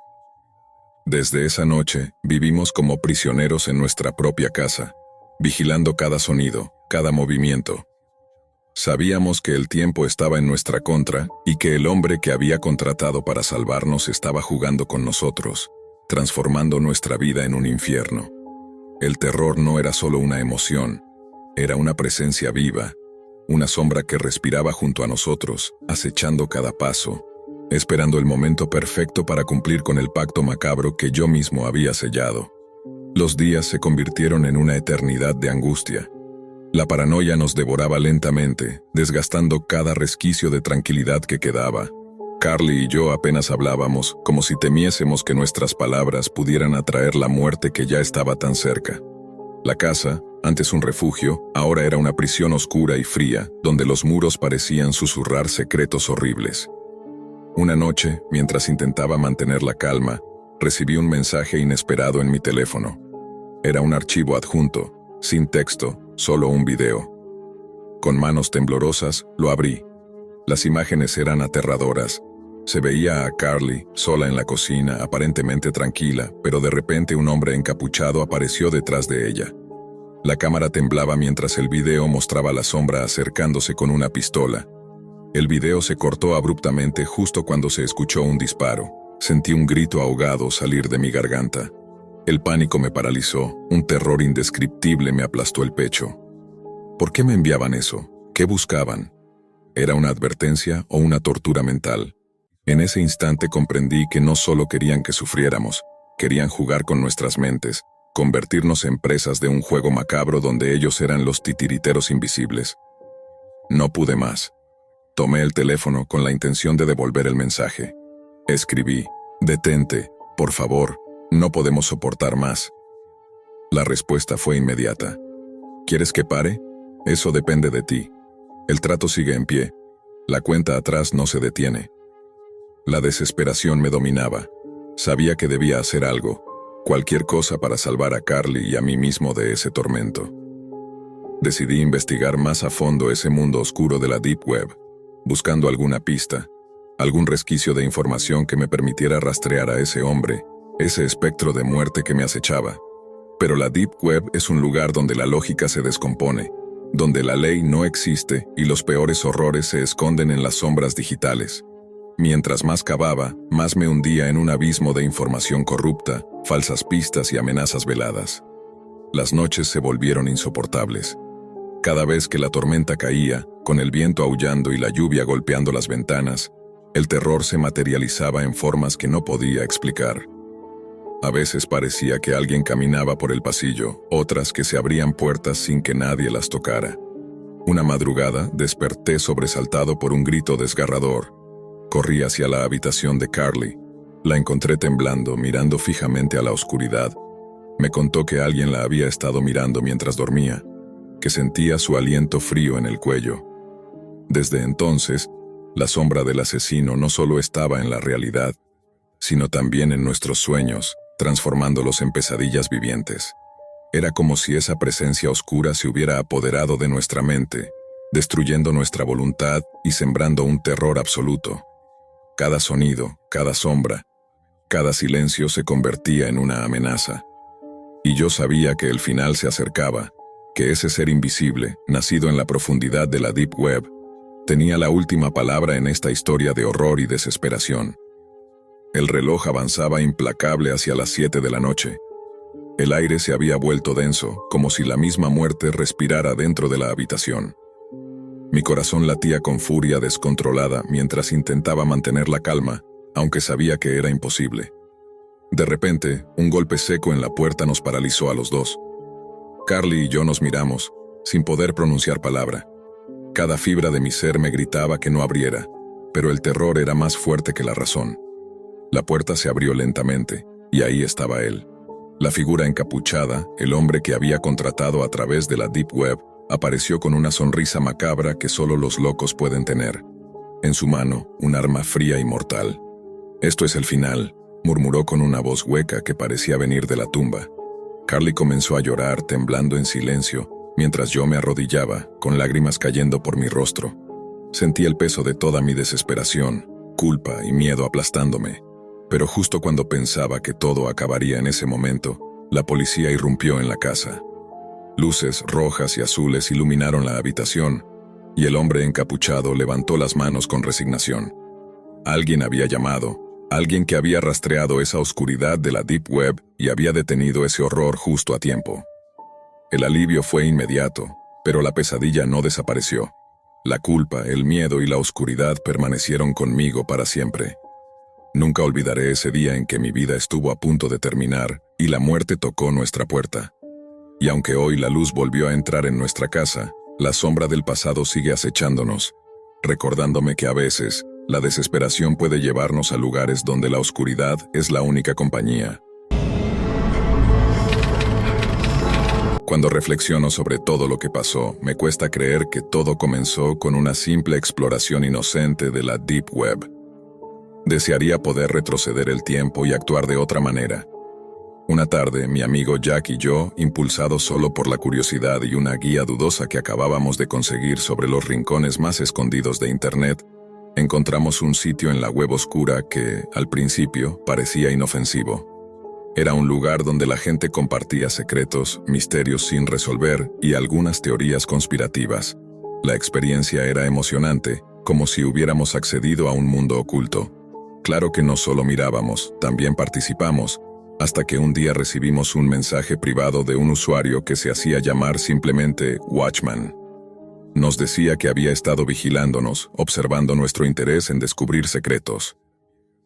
Desde esa noche, vivimos como prisioneros en nuestra propia casa, vigilando cada sonido, cada movimiento. Sabíamos que el tiempo estaba en nuestra contra y que el hombre que había contratado para salvarnos estaba jugando con nosotros, transformando nuestra vida en un infierno. El terror no era solo una emoción, era una presencia viva, una sombra que respiraba junto a nosotros, acechando cada paso, esperando el momento perfecto para cumplir con el pacto macabro que yo mismo había sellado. Los días se convirtieron en una eternidad de angustia. La paranoia nos devoraba lentamente, desgastando cada resquicio de tranquilidad que quedaba. Carly y yo apenas hablábamos, como si temiésemos que nuestras palabras pudieran atraer la muerte que ya estaba tan cerca. La casa, Antes un refugio, ahora era una prisión oscura y fría, donde los muros parecían susurrar secretos horribles. Una noche, mientras intentaba mantener la calma, recibí un mensaje inesperado en mi teléfono. Era un archivo adjunto, sin texto, solo un video. Con manos temblorosas, lo abrí. Las imágenes eran aterradoras. Se veía a Carly, sola en la cocina, aparentemente tranquila, pero de repente un hombre encapuchado apareció detrás de ella. La cámara temblaba mientras el video mostraba la sombra acercándose con una pistola. El video se cortó abruptamente justo cuando se escuchó un disparo. Sentí un grito ahogado salir de mi garganta. El pánico me paralizó, un terror indescriptible me aplastó el pecho. ¿Por qué me enviaban eso? ¿Qué buscaban? ¿Era una advertencia o una tortura mental? En ese instante comprendí que no solo querían que sufriéramos, querían jugar con nuestras mentes, convertirnos en presas de un juego macabro donde ellos eran los titiriteros invisibles. No pude más. Tomé el teléfono con la intención de devolver el mensaje. Escribí: «Detente, por favor, no podemos soportar más». La respuesta fue inmediata. «¿Quieres que pare? Eso depende de ti. El trato sigue en pie. La cuenta atrás no se detiene». La desesperación me dominaba. Sabía que debía hacer algo, cualquier cosa para salvar a Carly y a mí mismo de ese tormento. Decidí investigar más a fondo ese mundo oscuro de la Deep Web, buscando alguna pista, algún resquicio de información que me permitiera rastrear a ese hombre, ese espectro de muerte que me acechaba. Pero la Deep Web es un lugar donde la lógica se descompone, donde la ley no existe y los peores horrores se esconden en las sombras digitales. Mientras más cavaba, más me hundía en un abismo de información corrupta, falsas pistas y amenazas veladas. Las noches se volvieron insoportables. Cada vez que la tormenta caía, con el viento aullando y la lluvia golpeando las ventanas, el terror se materializaba en formas que no podía explicar. A veces parecía que alguien caminaba por el pasillo, otras que se abrían puertas sin que nadie las tocara. Una madrugada desperté sobresaltado por un grito desgarrador. Corrí hacia la habitación de Carly. La encontré temblando, mirando fijamente a la oscuridad. Me contó que alguien la había estado mirando mientras dormía, que sentía su aliento frío en el cuello. Desde entonces, la sombra del asesino no solo estaba en la realidad, sino también en nuestros sueños, transformándolos en pesadillas vivientes. Era como si esa presencia oscura se hubiera apoderado de nuestra mente, destruyendo nuestra voluntad y sembrando un terror absoluto. Cada sonido, cada sombra, cada silencio se convertía en una amenaza. Y yo sabía que el final se acercaba, que ese ser invisible, nacido en la profundidad de la Deep Web, tenía la última palabra en esta historia de horror y desesperación. El reloj avanzaba implacable hacia las 7 de la noche. El aire se había vuelto denso, como si la misma muerte respirara dentro de la habitación. Mi corazón latía con furia descontrolada mientras intentaba mantener la calma, aunque sabía que era imposible. De repente, un golpe seco en la puerta nos paralizó a los dos. Carly y yo nos miramos, sin poder pronunciar palabra. Cada fibra de mi ser me gritaba que no abriera, pero el terror era más fuerte que la razón. La puerta se abrió lentamente, y ahí estaba él. La figura encapuchada, el hombre que había contratado a través de la Deep Web, apareció con una sonrisa macabra que solo los locos pueden tener. En su mano, un arma fría y mortal. «Esto es el final», murmuró con una voz hueca que parecía venir de la tumba. Carly comenzó a llorar, temblando en silencio, mientras yo me arrodillaba, con lágrimas cayendo por mi rostro. Sentí el peso de toda mi desesperación, culpa y miedo aplastándome. Pero justo cuando pensaba que todo acabaría en ese momento, la policía irrumpió en la casa. Luces rojas y azules iluminaron la habitación, y el hombre encapuchado levantó las manos con resignación. Alguien había llamado, alguien que había rastreado esa oscuridad de la Deep Web y había detenido ese horror justo a tiempo. El alivio fue inmediato, pero la pesadilla no desapareció. La culpa, el miedo y la oscuridad permanecieron conmigo para siempre. Nunca olvidaré ese día en que mi vida estuvo a punto de terminar y la muerte tocó nuestra puerta. Y aunque hoy la luz volvió a entrar en nuestra casa, la sombra del pasado sigue acechándonos, recordándome que a veces, la desesperación puede llevarnos a lugares donde la oscuridad es la única compañía. Cuando reflexiono sobre todo lo que pasó, me cuesta creer que todo comenzó con una simple exploración inocente de la Deep Web. Desearía poder retroceder el tiempo y actuar de otra manera. Una tarde, mi amigo Jack y yo, impulsados solo por la curiosidad y una guía dudosa que acabábamos de conseguir sobre los rincones más escondidos de Internet, encontramos un sitio en la web oscura que, al principio, parecía inofensivo. Era un lugar donde la gente compartía secretos, misterios sin resolver y algunas teorías conspirativas. La experiencia era emocionante, como si hubiéramos accedido a un mundo oculto. Claro que no solo mirábamos, también participamos, hasta que un día recibimos un mensaje privado de un usuario que se hacía llamar simplemente Watchman. Nos decía que había estado vigilándonos, observando nuestro interés en descubrir secretos.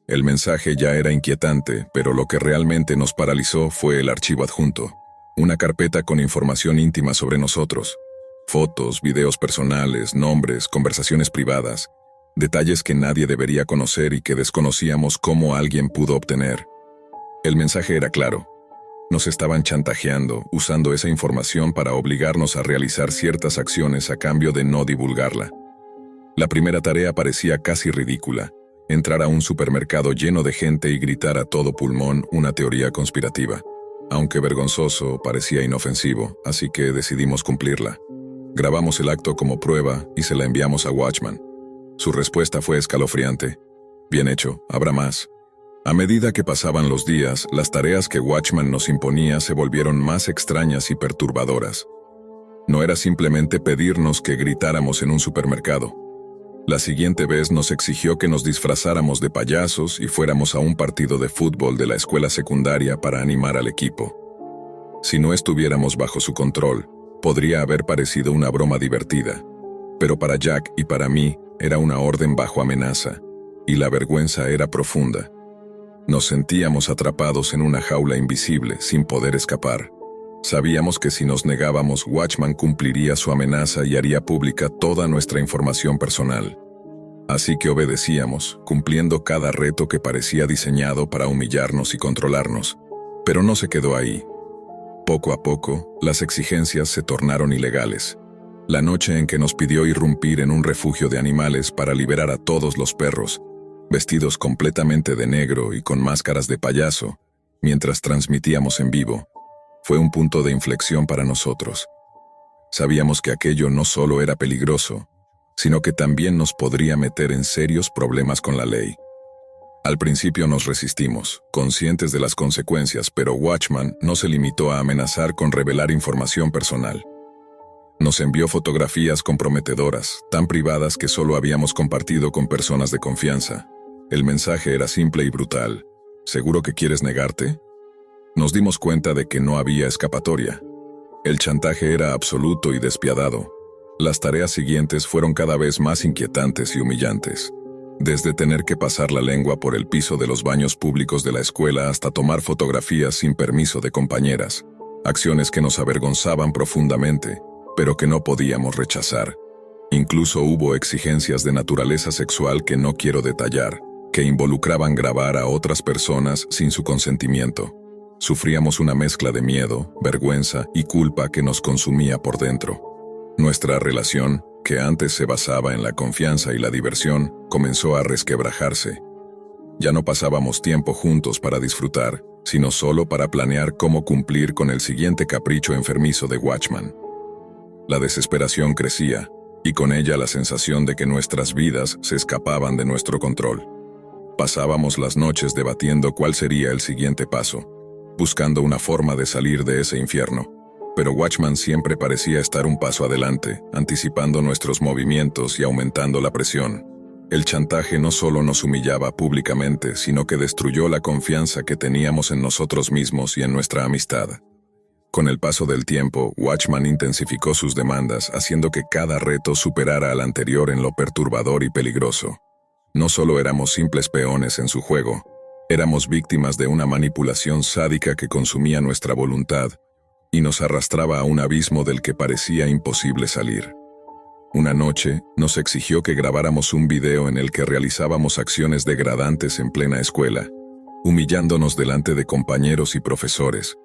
El mensaje ya era inquietante, pero lo que realmente nos paralizó fue el archivo adjunto, una carpeta con información íntima sobre nosotros. Fotos, videos personales, nombres, conversaciones privadas, detalles que nadie debería conocer y que desconocíamos cómo alguien pudo obtener. El mensaje era claro. Nos estaban chantajeando, usando esa información para obligarnos a realizar ciertas acciones a cambio de no divulgarla. La primera tarea parecía casi ridícula: entrar a un supermercado lleno de gente y gritar a todo pulmón una teoría conspirativa. Aunque vergonzoso, parecía inofensivo, así que decidimos cumplirla. Grabamos el acto como prueba y se la enviamos a Watchman. Su respuesta fue escalofriante. Bien hecho, habrá más. A medida que pasaban los días, las tareas que Watchman nos imponía se volvieron más extrañas y perturbadoras. No era simplemente pedirnos que gritáramos en un supermercado. La siguiente vez nos exigió que nos disfrazáramos de payasos y fuéramos a un partido de fútbol de la escuela secundaria para animar al equipo. Si no estuviéramos bajo su control, podría haber parecido una broma divertida, pero para Jack y para mí era una orden bajo amenaza, y la vergüenza era profunda. Nos sentíamos atrapados en una jaula invisible, sin poder escapar. Sabíamos que si nos negábamos, Watchman cumpliría su amenaza y haría pública toda nuestra información personal. Así que obedecíamos, cumpliendo cada reto que parecía diseñado para humillarnos y controlarnos. Pero no se quedó ahí. Poco a poco, las exigencias se tornaron ilegales. La noche en que nos pidió irrumpir en un refugio de animales para liberar a todos los perros, vestidos completamente de negro y con máscaras de payaso, mientras transmitíamos en vivo, fue un punto de inflexión para nosotros. Sabíamos que aquello no solo era peligroso, sino que también nos podría meter en serios problemas con la ley. Al principio nos resistimos, conscientes de las consecuencias, pero Watchman no se limitó a amenazar con revelar información personal. Nos envió fotografías comprometedoras, tan privadas que solo habíamos compartido con personas de confianza. El mensaje era simple y brutal. ¿Seguro que quieres negarte? Nos dimos cuenta de que no había escapatoria. El chantaje era absoluto y despiadado. Las tareas siguientes fueron cada vez más inquietantes y humillantes. Desde tener que pasar la lengua por el piso de los baños públicos de la escuela hasta tomar fotografías sin permiso de compañeras. Acciones que nos avergonzaban profundamente, pero que no podíamos rechazar. Incluso hubo exigencias de naturaleza sexual que no quiero detallar, que involucraban grabar a otras personas sin su consentimiento. Sufríamos una mezcla de miedo, vergüenza y culpa que nos consumía por dentro. Nuestra relación, que antes se basaba en la confianza y la diversión, comenzó a resquebrajarse. Ya no pasábamos tiempo juntos para disfrutar, sino solo para planear cómo cumplir con el siguiente capricho enfermizo de Watchman. La desesperación crecía, y con ella la sensación de que nuestras vidas se escapaban de nuestro control. Pasábamos las noches debatiendo cuál sería el siguiente paso, buscando una forma de salir de ese infierno. Pero Watchman siempre parecía estar un paso adelante, anticipando nuestros movimientos y aumentando la presión. El chantaje no solo nos humillaba públicamente, sino que destruyó la confianza que teníamos en nosotros mismos y en nuestra amistad. Con el paso del tiempo, Watchman intensificó sus demandas, haciendo que cada reto superara al anterior en lo perturbador y peligroso. No solo éramos simples peones en su juego, éramos víctimas de una manipulación sádica que consumía nuestra voluntad y nos arrastraba a un abismo del que parecía imposible salir. Una noche, nos exigió que grabáramos un video en el que realizábamos acciones degradantes en plena escuela, humillándonos delante de compañeros y profesores.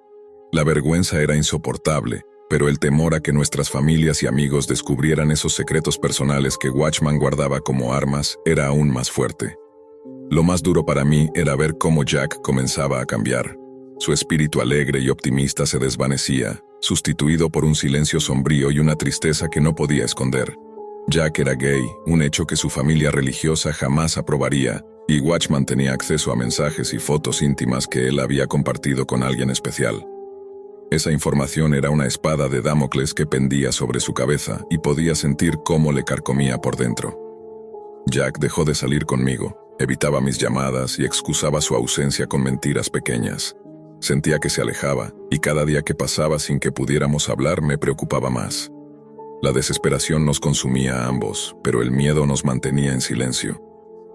La vergüenza era insoportable, pero el temor a que nuestras familias y amigos descubrieran esos secretos personales que Watchman guardaba como armas era aún más fuerte. Lo más duro para mí era ver cómo Jack comenzaba a cambiar. Su espíritu alegre y optimista se desvanecía, sustituido por un silencio sombrío y una tristeza que no podía esconder. Jack era gay, un hecho que su familia religiosa jamás aprobaría, y Watchman tenía acceso a mensajes y fotos íntimas que él había compartido con alguien especial. Esa información era una espada de Damocles que pendía sobre su cabeza y podía sentir cómo le carcomía por dentro. Jack dejó de salir conmigo, evitaba mis llamadas y excusaba su ausencia con mentiras pequeñas. Sentía que se alejaba, y cada día que pasaba sin que pudiéramos hablar me preocupaba más. La desesperación nos consumía a ambos, pero el miedo nos mantenía en silencio.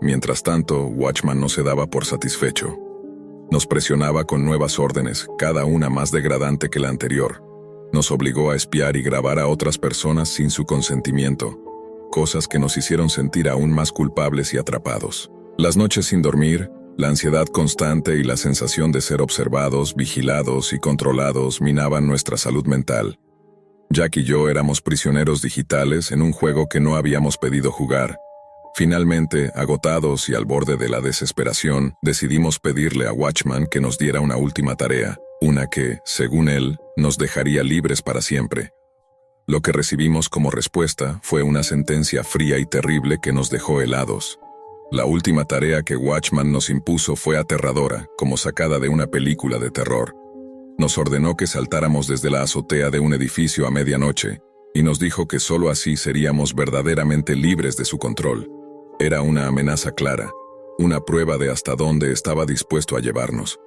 Mientras tanto, Watchman no se daba por satisfecho. Nos presionaba con nuevas órdenes, cada una más degradante que la anterior. Nos obligó a espiar y grabar a otras personas sin su consentimiento, cosas que nos hicieron sentir aún más culpables y atrapados. Las noches sin dormir, la ansiedad constante y la sensación de ser observados, vigilados y controlados minaban nuestra salud mental. Jack y yo éramos prisioneros digitales en un juego que no habíamos pedido jugar. Finalmente, agotados y al borde de la desesperación, decidimos pedirle a Watchman que nos diera una última tarea, una que, según él, nos dejaría libres para siempre. Lo que recibimos como respuesta fue una sentencia fría y terrible que nos dejó helados. La última tarea que Watchman nos impuso fue aterradora, como sacada de una película de terror. Nos ordenó que saltáramos desde la azotea de un edificio a medianoche, y nos dijo que solo así seríamos verdaderamente libres de su control. Era una amenaza clara, una prueba de hasta dónde estaba dispuesto a llevarnos.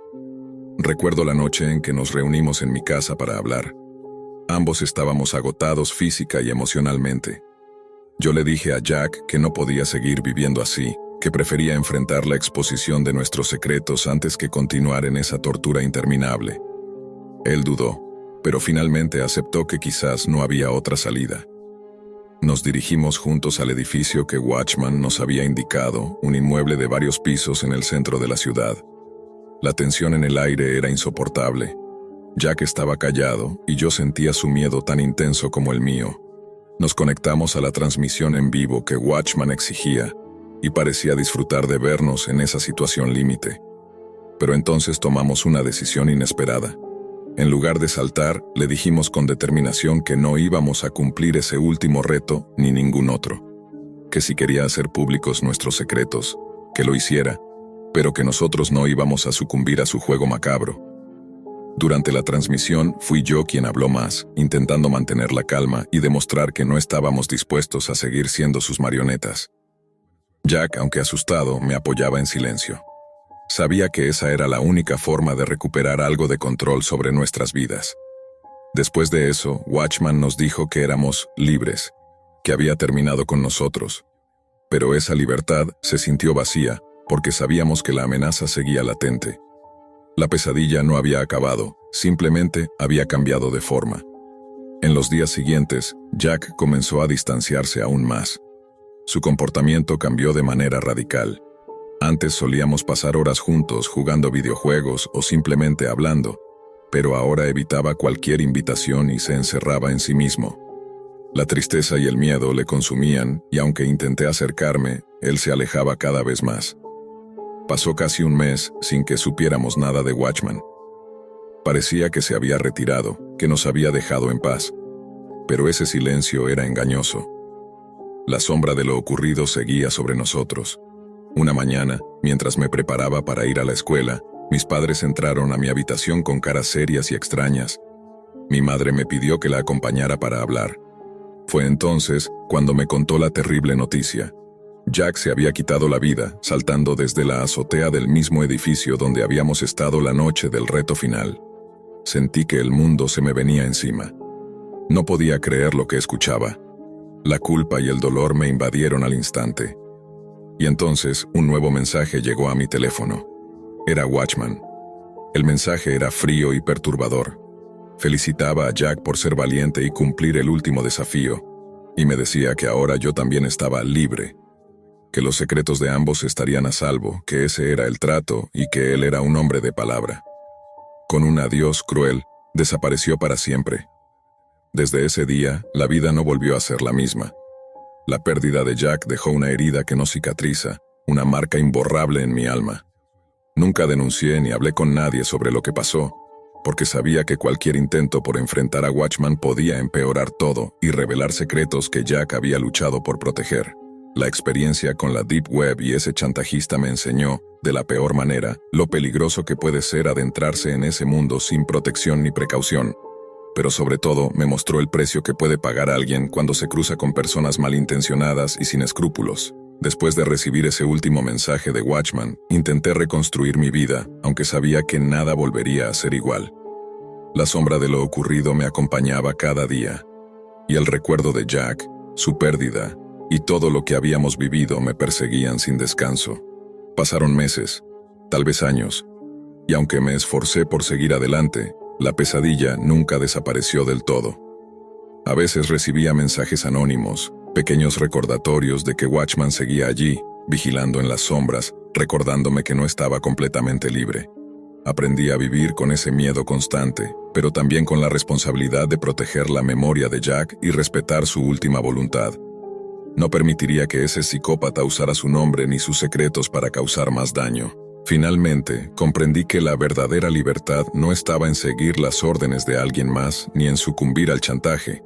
Recuerdo la noche en que nos reunimos en mi casa para hablar. Ambos estábamos agotados física y emocionalmente. Yo le dije a Jack que no podía seguir viviendo así, que prefería enfrentar la exposición de nuestros secretos antes que continuar en esa tortura interminable. Él dudó, pero finalmente aceptó que quizás no había otra salida. Nos dirigimos juntos al edificio que Watchman nos había indicado, un inmueble de varios pisos en el centro de la ciudad. La tensión en el aire era insoportable. Jack estaba callado y yo sentía su miedo tan intenso como el mío. Nos conectamos a la transmisión en vivo que Watchman exigía y parecía disfrutar de vernos en esa situación límite. Pero entonces tomamos una decisión inesperada. En lugar de saltar, le dijimos con determinación que no íbamos a cumplir ese último reto ni ningún otro. Que si quería hacer públicos nuestros secretos, que lo hiciera, pero que nosotros no íbamos a sucumbir a su juego macabro. Durante la transmisión fui yo quien habló más, intentando mantener la calma y demostrar que no estábamos dispuestos a seguir siendo sus marionetas. Jack, aunque asustado, me apoyaba en silencio. Sabía que esa era la única forma de recuperar algo de control sobre nuestras vidas. Después de eso, Watchman nos dijo que éramos libres, que había terminado con nosotros. Pero esa libertad se sintió vacía, porque sabíamos que la amenaza seguía latente. La pesadilla no había acabado, simplemente había cambiado de forma. En los días siguientes, Jack comenzó a distanciarse aún más. Su comportamiento cambió de manera radical. Antes solíamos pasar horas juntos jugando videojuegos o simplemente hablando, pero ahora evitaba cualquier invitación y se encerraba en sí mismo. La tristeza y el miedo le consumían y aunque intenté acercarme, él se alejaba cada vez más. Pasó casi un mes sin que supiéramos nada de Watchman. Parecía que se había retirado, que nos había dejado en paz. Pero ese silencio era engañoso. La sombra de lo ocurrido seguía sobre nosotros. Una mañana, mientras me preparaba para ir a la escuela, mis padres entraron a mi habitación con caras serias y extrañas. Mi madre me pidió que la acompañara para hablar. Fue entonces cuando me contó la terrible noticia. Jack se había quitado la vida, saltando desde la azotea del mismo edificio donde habíamos estado la noche del reto final. Sentí que el mundo se me venía encima. No podía creer lo que escuchaba. La culpa y el dolor me invadieron al instante. Y entonces un nuevo mensaje llegó a mi teléfono. Era Watchman. El mensaje era frío y perturbador. Felicitaba a Jack por ser valiente y cumplir el último desafío, y me decía que ahora yo también estaba libre, que los secretos de ambos estarían a salvo, que ese era el trato y que él era un hombre de palabra. Con un adiós cruel, desapareció para siempre. Desde ese día, la vida no volvió a ser la misma. La pérdida de Jack dejó una herida que no cicatriza, una marca imborrable en mi alma. Nunca denuncié ni hablé con nadie sobre lo que pasó, porque sabía que cualquier intento por enfrentar a Watchman podía empeorar todo y revelar secretos que Jack había luchado por proteger. La experiencia con la Deep Web y ese chantajista me enseñó, de la peor manera, lo peligroso que puede ser adentrarse en ese mundo sin protección ni precaución. Pero sobre todo me mostró el precio que puede pagar alguien cuando se cruza con personas malintencionadas y sin escrúpulos. Después de recibir ese último mensaje de Watchman, intenté reconstruir mi vida, aunque sabía que nada volvería a ser igual. La sombra de lo ocurrido me acompañaba cada día, y el recuerdo de Jack, su pérdida, y todo lo que habíamos vivido me perseguían sin descanso. Pasaron meses, tal vez años, y aunque me esforcé por seguir adelante, la pesadilla nunca desapareció del todo. A veces recibía mensajes anónimos, pequeños recordatorios de que Watchman seguía allí, vigilando en las sombras, recordándome que no estaba completamente libre. Aprendí a vivir con ese miedo constante, pero también con la responsabilidad de proteger la memoria de Jack y respetar su última voluntad. No permitiría que ese psicópata usara su nombre ni sus secretos para causar más daño. Finalmente, comprendí que la verdadera libertad no estaba en seguir las órdenes de alguien más ni en sucumbir al chantaje,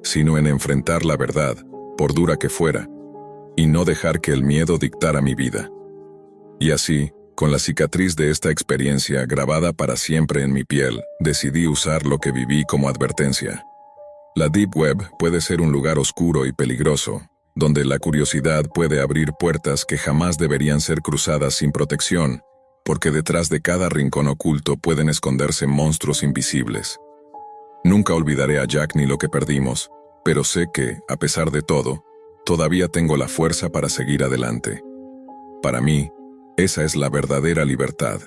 sino en enfrentar la verdad, por dura que fuera, y no dejar que el miedo dictara mi vida. Y así, con la cicatriz de esta experiencia grabada para siempre en mi piel, decidí usar lo que viví como advertencia. La Deep Web puede ser un lugar oscuro y peligroso, donde la curiosidad puede abrir puertas que jamás deberían ser cruzadas sin protección, porque detrás de cada rincón oculto pueden esconderse monstruos invisibles. Nunca olvidaré a Jack ni lo que perdimos, pero sé que, a pesar de todo, todavía tengo la fuerza para seguir adelante. Para mí, esa es la verdadera libertad.